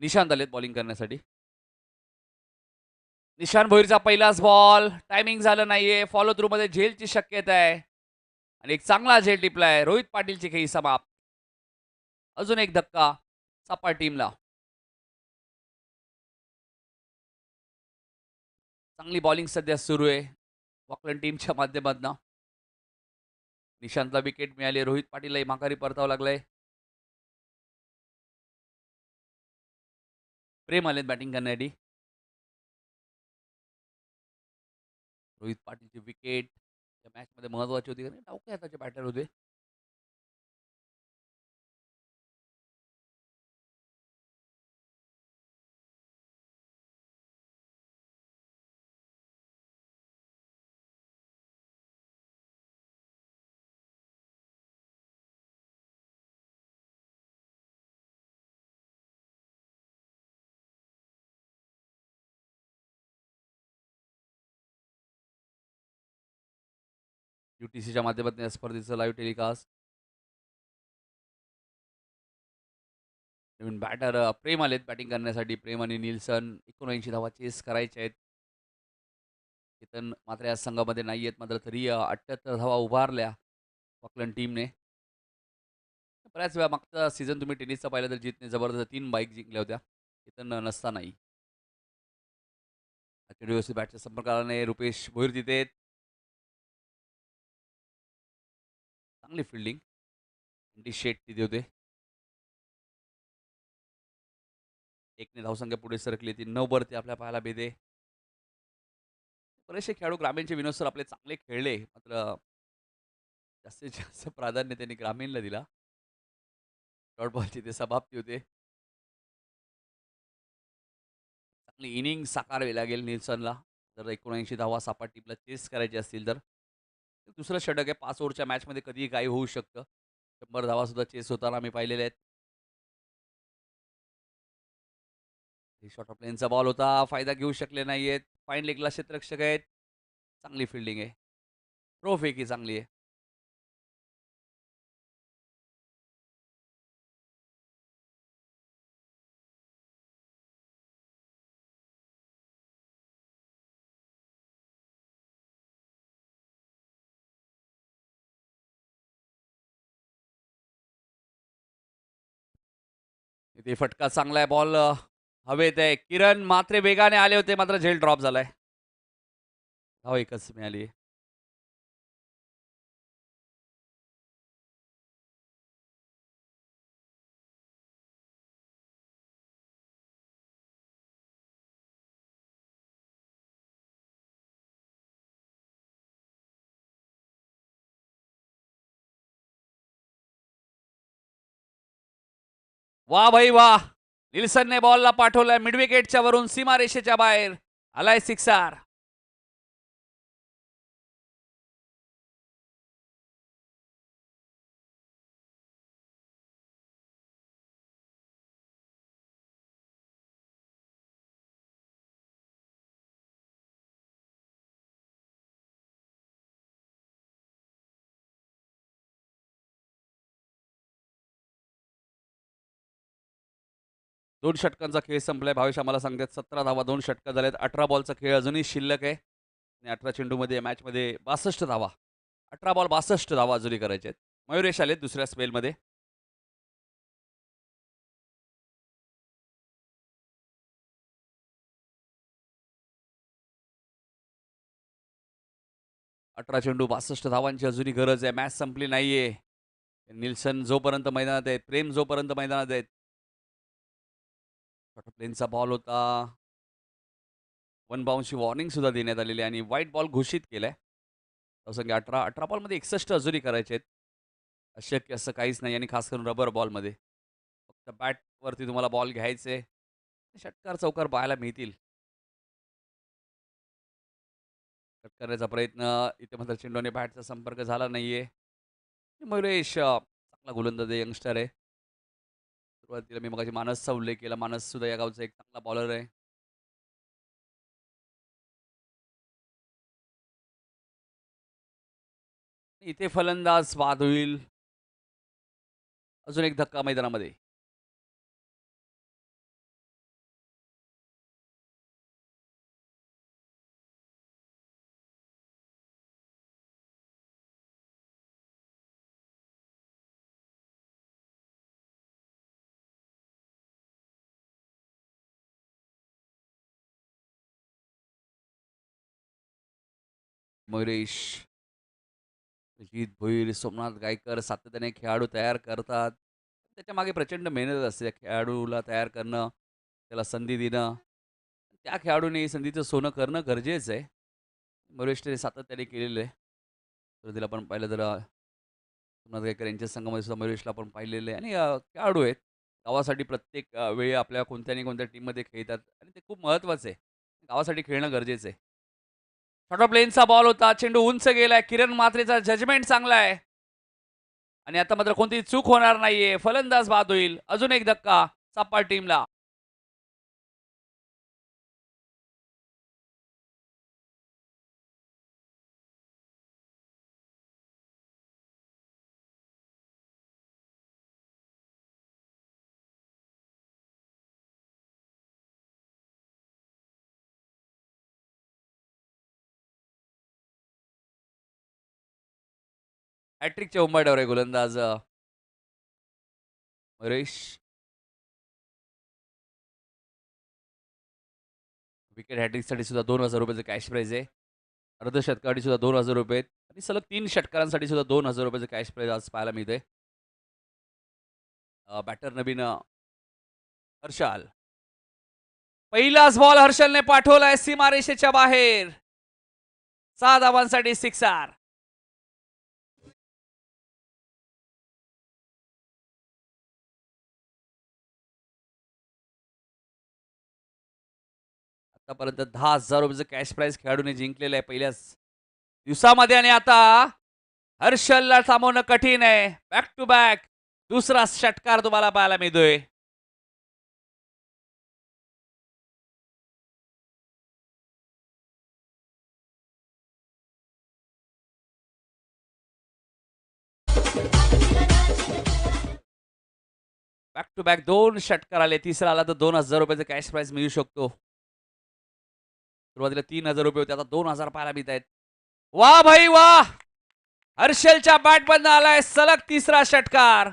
निशांत आलेत बॉलिंग करण्यासाठी. निशांत भोईरचा पहिलाच बॉल. टायमिंग झालं नाहीये. फॉलो थ्रू मध्ये झेलची शक्यता आहे आणि एक चांगला झेल टिपलाय. रोहित पाटीलची खेळी समाप्त. अजून एक धक्का सपाट टीमला. चांगली बॉलिंग सध्या सुरू आहे ऑकलंड टीमच्या माध्यमातून. निशांतला विकेट मिळाली. रोहित पाटीललाही माघारी परतावं लागलंय. प्रेम आलेत बॅटिंग करण्यासाठी. रोहित पाटीलची विकेट या मॅचमध्ये महत्वाची होती, कारण डावके हाताचे बॅटर होते. UTCच्या माध्यमातून या स्पर्धेचं लाईव्ह टेलिकास्ट. नवीन बॅटर प्रेम आलेत बॅटिंग करण्यासाठी. प्रेम आणि निल्सन 79 धावा चेस करायचे आहेत. केतन मात्र या संघामध्ये नाही आहेत, मात्र तरी 78 धावा उभारल्या ऑकलंड टीमने. बऱ्याच वेळा मागचा सीझन तुम्ही टेनिसचा पाहिला तर जीतने जबरदस्त 3 बाईक जिंकल्या होत्या केतन नसतानाही. आजच्या दिवशी बॅटच्या संपर्काने रुपेश भोईर तिथे आहेत. चांगली फिल्डिंग शेट तिथे होते. एकने धावसंख्या पुढे सरकली ती 9 वरती आपल्या पाहायला भेदे. बरेचसे खेळाडू ग्रामीणचे विनोद सर आपले चांगले खेळले, मात्र जास्तीत जास्त प्राधान्य त्यांनी ग्रामीणला दिला. डॉट बॉलची ते समाप्ती होते. चांगली इनिंग साकारावी लागेल निल्सनला जर 79 धावा सपाट टीमला चेस करायचे असतील तर. दुसरं षटक आहे. 5 ओव्हरच्या मॅचमध्ये कधीही काही होऊ शकतं. 100 धावा सुद्धा चेस होताना आम्ही पाहिलेले आहेत. शॉर्ट ऑफ लेनचा बॉल होता. फायदा घेऊ शकले नाहीयेत. फाईन लेगला क्षेत्ररक्षक आहेत. चांगली फिल्डिंग आहे. प्रो फेकी चांगली आहे. इथे फटका चांगला आहे. बॉल हवेत आहे. किरण मात्रे वेगाने आले होते, मात्र झेल ड्रॉप झालाय. धाव एकच मिळाली. वाह भाई वाह. निल्सनने बॉलला पाठवलाय मिड विकेटच्या वरून सीमारेषेच्या बाहेर आलाय सिक्सर. दोन षटकांचा खेळ संपलाय. भावेश आम्हाला सांगतात 17 धावा 2 षटकं झालेत. 18 बॉलचा खेळ अजूनही शिल्लक आहे आणि 18 चेंडूमध्ये मॅचमध्ये 62 धावा, 18 बॉल 62 धावा अजूनही करायचे आहेत. मयुरेश आलेत दुसऱ्या स्पेलमध्ये. अठरा चेंडू 62 धावांची अजूनही गरज आहे. मॅच संपली नाहीये. निल्सन जोपर्यंत मैदानात आहेत, प्रेम जोपर्यंत मैदानात आहेत. प्लेनचा बॉल होता. वन बाउन्सची वॉर्निंग सुद्धा देण्यात आलेली आहे आणि व्हाईट बॉल घोषित केलाय. धावसंख्या 18 बॉलमध्ये 61 अजूनही करायचे आहेत. अशक्य असं काहीच नाही आणि खास करून रबर बॉलमध्ये फक्त बॅटवरती तुम्हाला बॉल घ्यायचे. षटकार चौकार पाहायला मिळतील. कट करण्याचा प्रयत्न इथे मात्र चेंडूने बॅटचा संपर्क झाला नाहीये. मयुरेश चांगला गोलंदाज आहे, यंगस्टर आहे. सुरुवातीला मी मगाशी मानसचा उल्लेख केला. मानस सुद्धा या गावचा एक चांगला बॉलर आहे. इथे फलंदाज बाद होईल. अजून एक धक्का मैदानामध्ये. मयुरेश, अजित भोईर, सोमनाथ गायकर सातत्याने खेळाडू तयार करतात. त्याच्या मागे प्रचंड मेहनत असते. त्या खेळाडूला तयार करणं, त्याला संधी देणं, त्या खेळाडूने संधीचं सोनं करणं गरजेचं आहे. मयुरेशने सातत्याने केलेलं आहे. सुरुवातीला आपण पाहिलं तर सोमनाथ गायकर यांच्या संघामध्ये सुद्धा मयुरेशला आपण पाहिलेलं आहे आणि खेळाडू आहेत. गावासाठी प्रत्येक वेळी आपल्या कोणत्या ना कोणत्या टीममध्ये खेळतात आणि ते खूप महत्त्वाचं आहे. गावासाठी खेळणं गरजेचं आहे. शॉर्ट ऑफ प्लेनचा बॉल होता. चेंडू उंच गेलाय. किरण म्हात्रेचा जजमेंट चांगला आहे आणि आता मात्र कोणतीही चूक होणार नाहीये. फलंदाज बाद होईल. अजून एक धक्का सपाट टीमला. हॅट्रिकच्या उंबरठ्यावर आहे गोलंदाज मयुरेश. विकेट हॅट्रिकसाठी सुद्धा 2,000 रुपयाचं कॅश प्राईज आहे. अर्धशतकासाठी सुद्धा 2,000 रुपये आहेत आणि सलग 3 षटकारांसाठी सुद्धा 2,000 रुपयाचं कॅश प्राईज आज पाहायला मिळते. बॅटर नवीन हर्षल. पहिलाच बॉल हर्षलने पाठवलाय सीमारेषेच्या बाहेर. 6 धावांसाठी सिक्सर. आतापर्यंत 10,000 रुपयाचं कॅश प्राईज खेळाडूने जिंकलेलं आहे पहिल्याच दिवसामध्ये आणि आता हर्षलला थांबवणं कठीण आहे. बॅक टू बॅक दुसरा षटकार तुम्हाला पाहायला मिळतोय. बॅक टू बॅक 2 षटकार आले. तिसरा आला तर 2,000 रुपयाचं कॅश प्राईज मिळू शकतो. सुरुवातीला 3,000 रुपये होते, आता 2,000 पाहायला मिळत आहेत. वा भाई वा, हर्षलच्या बॅटमधनं आलाय सलग तिसरा षटकार.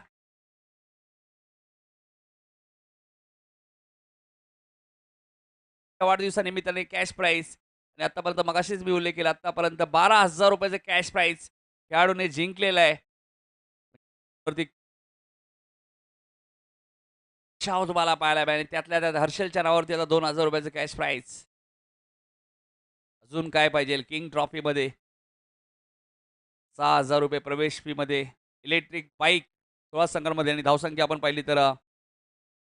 वाढदिवसानिमित्ताने कॅश प्राईज आणि आतापर्यंत मगाशीच मी उल्लेख केला, आतापर्यंत 12,000 रुपयाचं कॅश प्राईज खेळाडूने जिंकलेलं आहे. तुम्हाला पाहायला मिळेल. त्यातल्या त्यात हर्षलच्या नावावरती आता 2,000 रुपयाचं कॅश प्राईज. अजून काय पाहिजे किंग ट्रॉफीमध्ये? 6,000 रुपये प्रवेश फीमध्ये, इलेक्ट्रिक बाईक 16 संघांमध्ये आणि धावसंख्या आपण पाहिली तर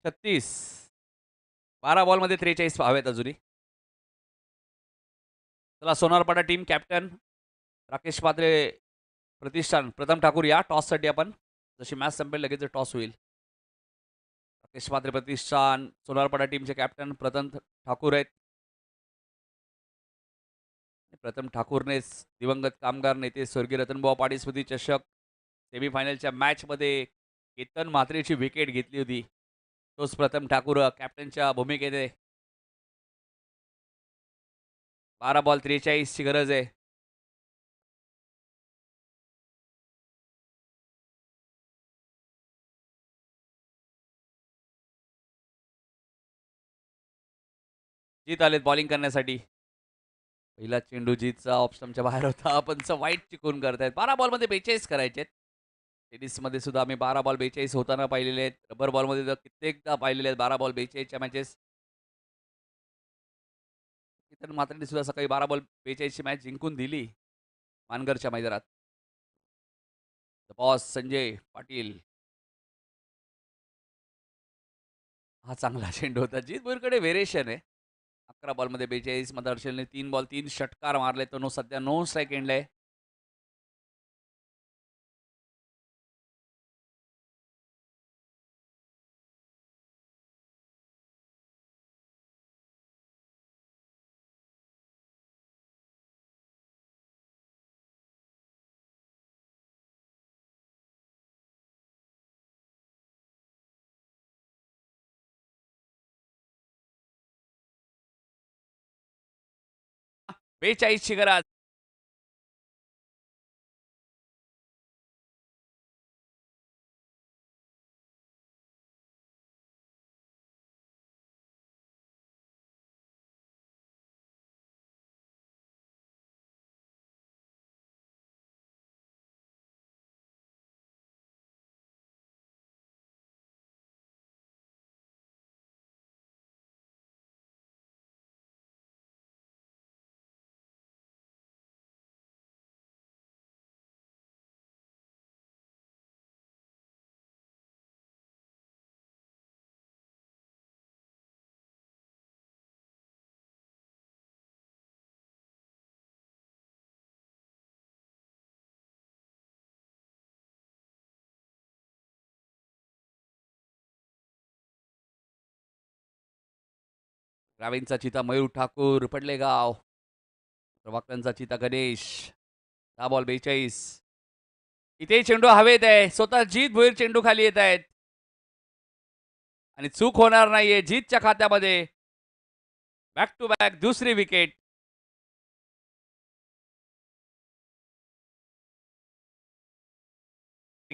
36. 12 बॉलमध्ये 43 हवेत अजूनही. चला सोनारपाडा टीम कॅप्टन राकेश पात्रे प्रतिष्ठान प्रथम ठाकूर या टॉससाठी आपण. जशी मॅच संपेल लगेच टॉस होईल. राकेश पात्रे प्रतिष्ठान सोनारपाडा टीमचे कॅप्टन प्रथम ठाकूर आहेत. प्रथम ठाकूरनेच दिवंगत कामगार नेते स्वर्गीय रतनबुवा पाटील स्मृती चषक सेमीफायनलच्या मॅचमध्ये केतन म्हात्रेची विकेट घेतली होती. तोच प्रथम ठाकूर कॅप्टनच्या भूमिकेत आहे. 12 बॉल 43 ची गरज आहे. जीत आलेत बॉलिंग करण्यासाठी. पहिला चेंडू जीतचा ऑप्शनच्या बाहेर होता, पण वाईट चिकून करतायत. 12 बॉलमध्ये 42 करायचे आहेत. टेनिसमध्ये सुद्धा आम्ही 12 बॉल 42 होताना पाहिलेले आहेत. रबर बॉलमध्ये तर कित्येकदा पाहिलेले आहेत 12 बॉल 42च्या मॅचेस. तर मात्र सुद्धा सकाळी 12 बॉल 42 ची मॅच जिंकून दिली मानगरच्या मैदानात. बॉस संजय पाटील. हा चांगला चेंडू होता. जीत भोईरकडे व्हेरिएशन आहे. 11 बॉलमध्ये 42 मध्ये हर्षलने 3 बॉल 3 षटकार मारले. तो सध्या 9 स्ट्राईक एंडला. ची गरज. ग्रामीणचा चिता मयूर ठाकूर पडलेगाव. प्रवाक्यांचा चिता गणेश. 10 बॉल 42. इथे चेंडू हवेत आहे. स्वतः जीत भोईर चेंडू खाली येत आहेत आणि चूक होणार नाहीये जीतच्या खात्यामध्ये. बॅक टू बॅक दुसरी विकेट.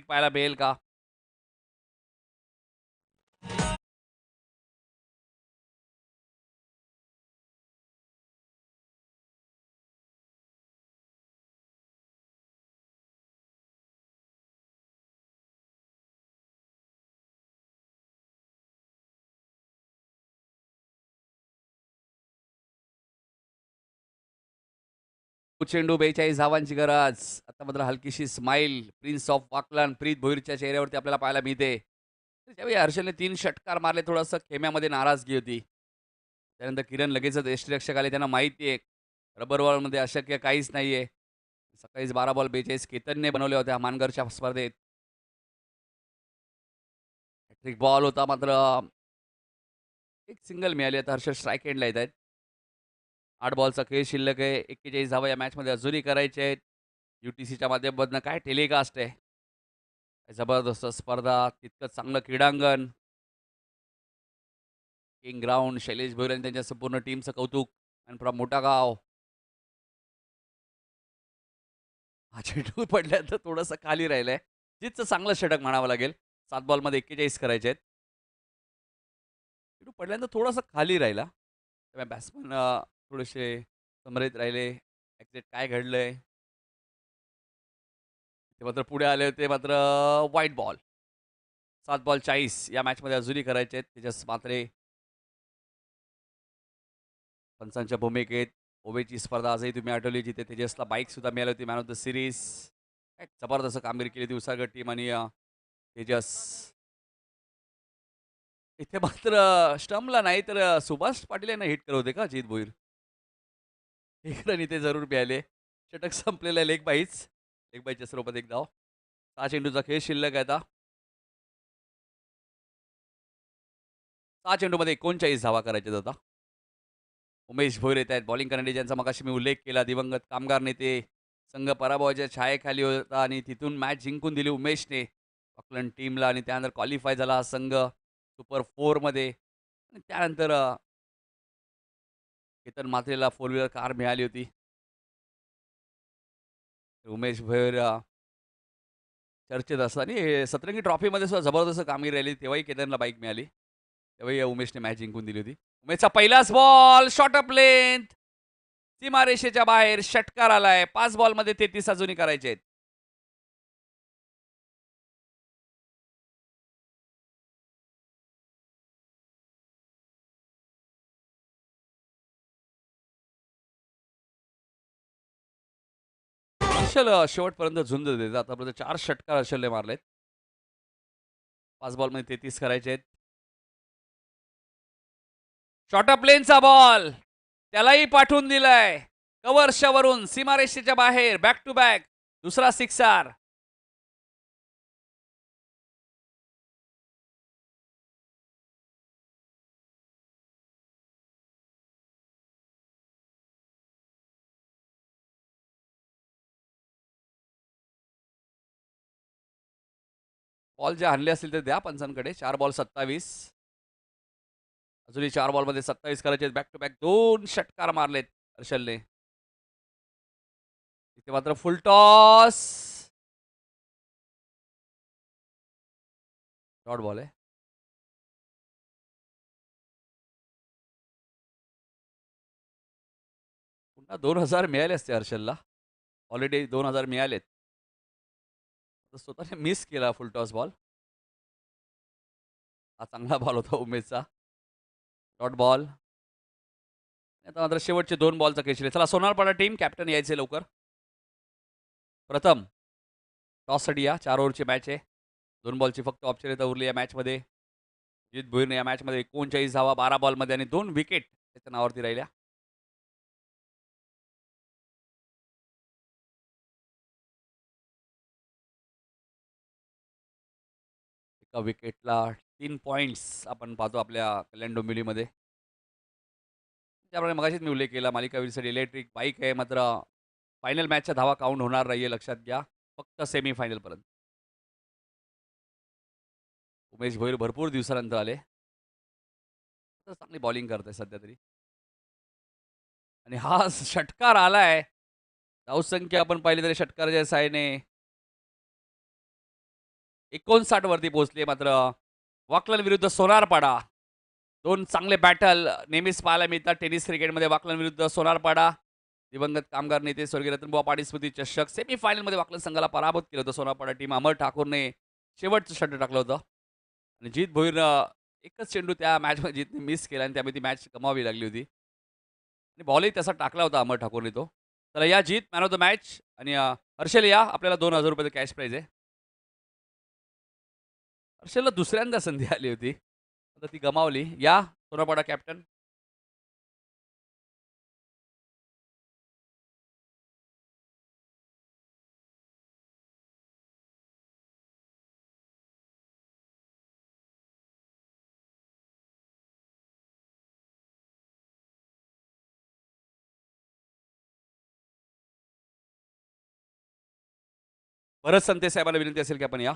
पाहायला मिळेल का? चेंडू 42 धावांची गरज. आता मात्र हलकीशी स्माईल प्रिन्स ऑफ वाकलन प्रीत भोईरच्या चेहऱ्यावरती आपल्याला पाहायला मिळते. त्यावेळी हर्षलने 3 षटकार मारले. थोडंसं खेम्यामध्ये नाराजगी होती. त्यानंतर किरण लगेचच यष्टीरक्षक आले. त्यांना माहिती आहे रबर बॉलमध्ये अशक्य काहीच नाहीये. सकाळीच 12 बॉल 42 केतनने बनवल्या होत्या मानगरच्या स्पर्धेत. हॅट्रिक बॉल होता मात्र एक सिंगल मिळाली. आता हर्षल स्ट्राईक एंडला येत आहेत. 8 बॉलचा खेळ शिल्लक आहे. 41 धावा या मॅचमध्ये अजूनही करायचे आहेत. UTCच्या माध्यमातून काय टेलिकास्ट आहे. जबरदस्त स्पर्धा, तितकंच चांगलं क्रीडांगण. किंग ग्राउंड शैलेश भोईर आणि त्यांच्या संपूर्ण टीमचं कौतुक. आणि फ्रॉम मोठा गाव. हा चेंडू पडल्यानंतर थोडंसं खाली राहिलंय. जितचं चांगलं षटक म्हणावं लागेल. 7 बॉलमध्ये 41 करायचे आहेत. चेंडू पडल्यानंतर थोडासा खाली राहिला. त्यामुळे बॅट्समन थोडेसे समरित राहिले. एक्झॅक्ट काय घडलंय ते मात्र पुढे आले होते. मात्र व्हाईट बॉल. 7 बॉल 40 या मॅचमध्ये अजूनही करायचे आहेत. तेजस मात्रे पंचांच्या भूमिकेत. ओवेची स्पर्धा आजही तुम्ही आठवली जिथे तेजसला बाईक सुद्धा मिळाली होती मॅन ऑफ द सिरीज. काय जबरदस्त कामगिरी केली होती उसागड टीम आणि तेजस इथे मात्र स्टंपला नाही तर सुभाष पाटील यांना हिट करत होते का अजित भोईर? एक रन इथे जरूर मिळाले. षटक संपलेलं आहे. लेग बाईच. लेग बाईच्या स्वरूपात एक धाव. 6 चेंडूचा खेळ शिल्लक आहे आता. 6 चेंडूमध्ये 39 धावा करायच्यात आता. उमेश भोईर येत आहेत बॉलिंग करण्यासाठी, ज्यांचा मगाशी मी उल्लेख केला. दिवंगत कामगार नेते. संघ पराभवाच्या छायेखाली होता आणि तिथून मॅच जिंकून दिली उमेशने ऑकलंड टीमला आणि त्यानंतर क्वालिफाय झाला हा संघ सुपर 4 मध्ये आणि त्यानंतर केतन मात्रेला 4 व्हीलर कार मिळाली होती. उमेश भोईर चर्चेत असताना सतरंगी ट्रॉफीमध्ये सुद्धा जबरदस्त कामगिरी राहिली. तेव्हाही केदारला बाईक मिळाली. तेव्हाही उमेशने मॅच जिंकून दिली होती. उमेशचा पहिलाच बॉल शॉर्ट अप लेंथ सीमारेषेच्या बाहेर षटकार आलाय. 5 बॉलमध्ये 33 अजूनही करायचे आहेत. हर्षल शेवटपर्यंत झुंज देतात. आतापर्यंत 4 षटकार हर्षलने मारलेत. 5 बॉलमध्ये 33 करायचे आहेत. शॉर्ट अप लेनचा बॉल त्यालाही पाठवून दिलाय. कव्हर्सवरून सीमारेषेच्या बाहेर बॅक टू बॅक दुसरा सिक्सर. बॉल जे आणले असतील ते द्या पंचांकडे. 4 बॉल 27. अजूनही 4 बॉलमध्ये 27 करायचे. बॅक टू बॅक 2 षटकार मारलेत हर्षलने. इथे मात्र फुल टॉस. डॉट बॉल आहे. पुन्हा 2000 मिळाले असते हर्षलला. ऑलरेडी 2000 मिळालेत. स्वतःने मिस केला फुल टॉस बॉल. हा चांगला बॉल होता उमेशचा. Dot ball. आता मात्र शेवटचे 2 बॉलचा खेळ. चला सोनारपाडा टीम कॅप्टन यायचे लवकर. प्रथम टॉससाठी या. 4 ओव्हरची मॅच आहे. 2 बॉलची फक्त औपचारिकता उरली या मॅचमध्ये. अजित भोईरने या मॅचमध्ये 39 धावा 12 बॉलमध्ये आणि 2 विकेट त्याच्या नावावरती राहिल्या. एका विकेटला 3 पॉईंट्स आपण पाहतो आपल्या कल्याण डोंबिवलीमध्ये. त्याप्रमाणे मगाशीच मी उल्लेख केला मालिकावीरसाठी इलेक्ट्रिक बाईक आहे. मात्र फायनल मॅचच्या धावा काउंट होणार नाहीये, लक्षात घ्या. फक्त सेमीफायनलपर्यंत. उमेश भोईर भरपूर दिवसानंतर आले. तर चांगली बॉलिंग करते सध्या तरी. आणि हा षटकार आलाय. धावसंख्या आपण पाहिली तरी षटकाराच्या साहाय्याने 59 वरती पोहोचली. मात्र वाकलन विरुद्ध सोनारपाडा 2 चांगले बॅटल नेहमीच पाहायला मिळतात टेनिस क्रिकेटमध्ये. वाकलन विरुद्ध सोनारपाडा. दिवंगत कामगार नेते स्वर्गीय रतनबुवा पाटील स्मृती चषक. सेमीफायनलमध्ये वाकलन संघाला पराभूत केलं होतं सोनारपाडा टीम. अमर ठाकूरने शेवटचं षटक टाकलं होतं आणि जीत भोईरनं एकच चेंडू त्या मॅचमध्ये जीतने मिस केला आणि त्यामुळे ती मॅच गमावी लागली होती. आणि बॉलही तसा टाकला होता अमर ठाकूरने तो. चला या जीत मॅन ऑफ द मॅच. आणि हर्षल या आपल्याला 2000 रुपये कॅश प्राईज आहे. हर्षलला दुसऱ्यांदा संधी आली होती. आता ती गमावली. या सोनारपाडा कॅप्टन. भरत संते साहेबांना विनंती असेल की आपण या.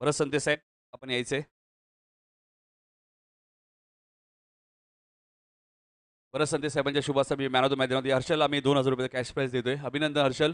भरत संते साहेब आपण यायचे. भरत संते साहेबांच्या शुभास्ता मी मॅन ऑफ द मॅच देण्यात हर्षलला मी 2000 रुपये कॅश प्राईज देतोय. अभिनंदन हर्षल.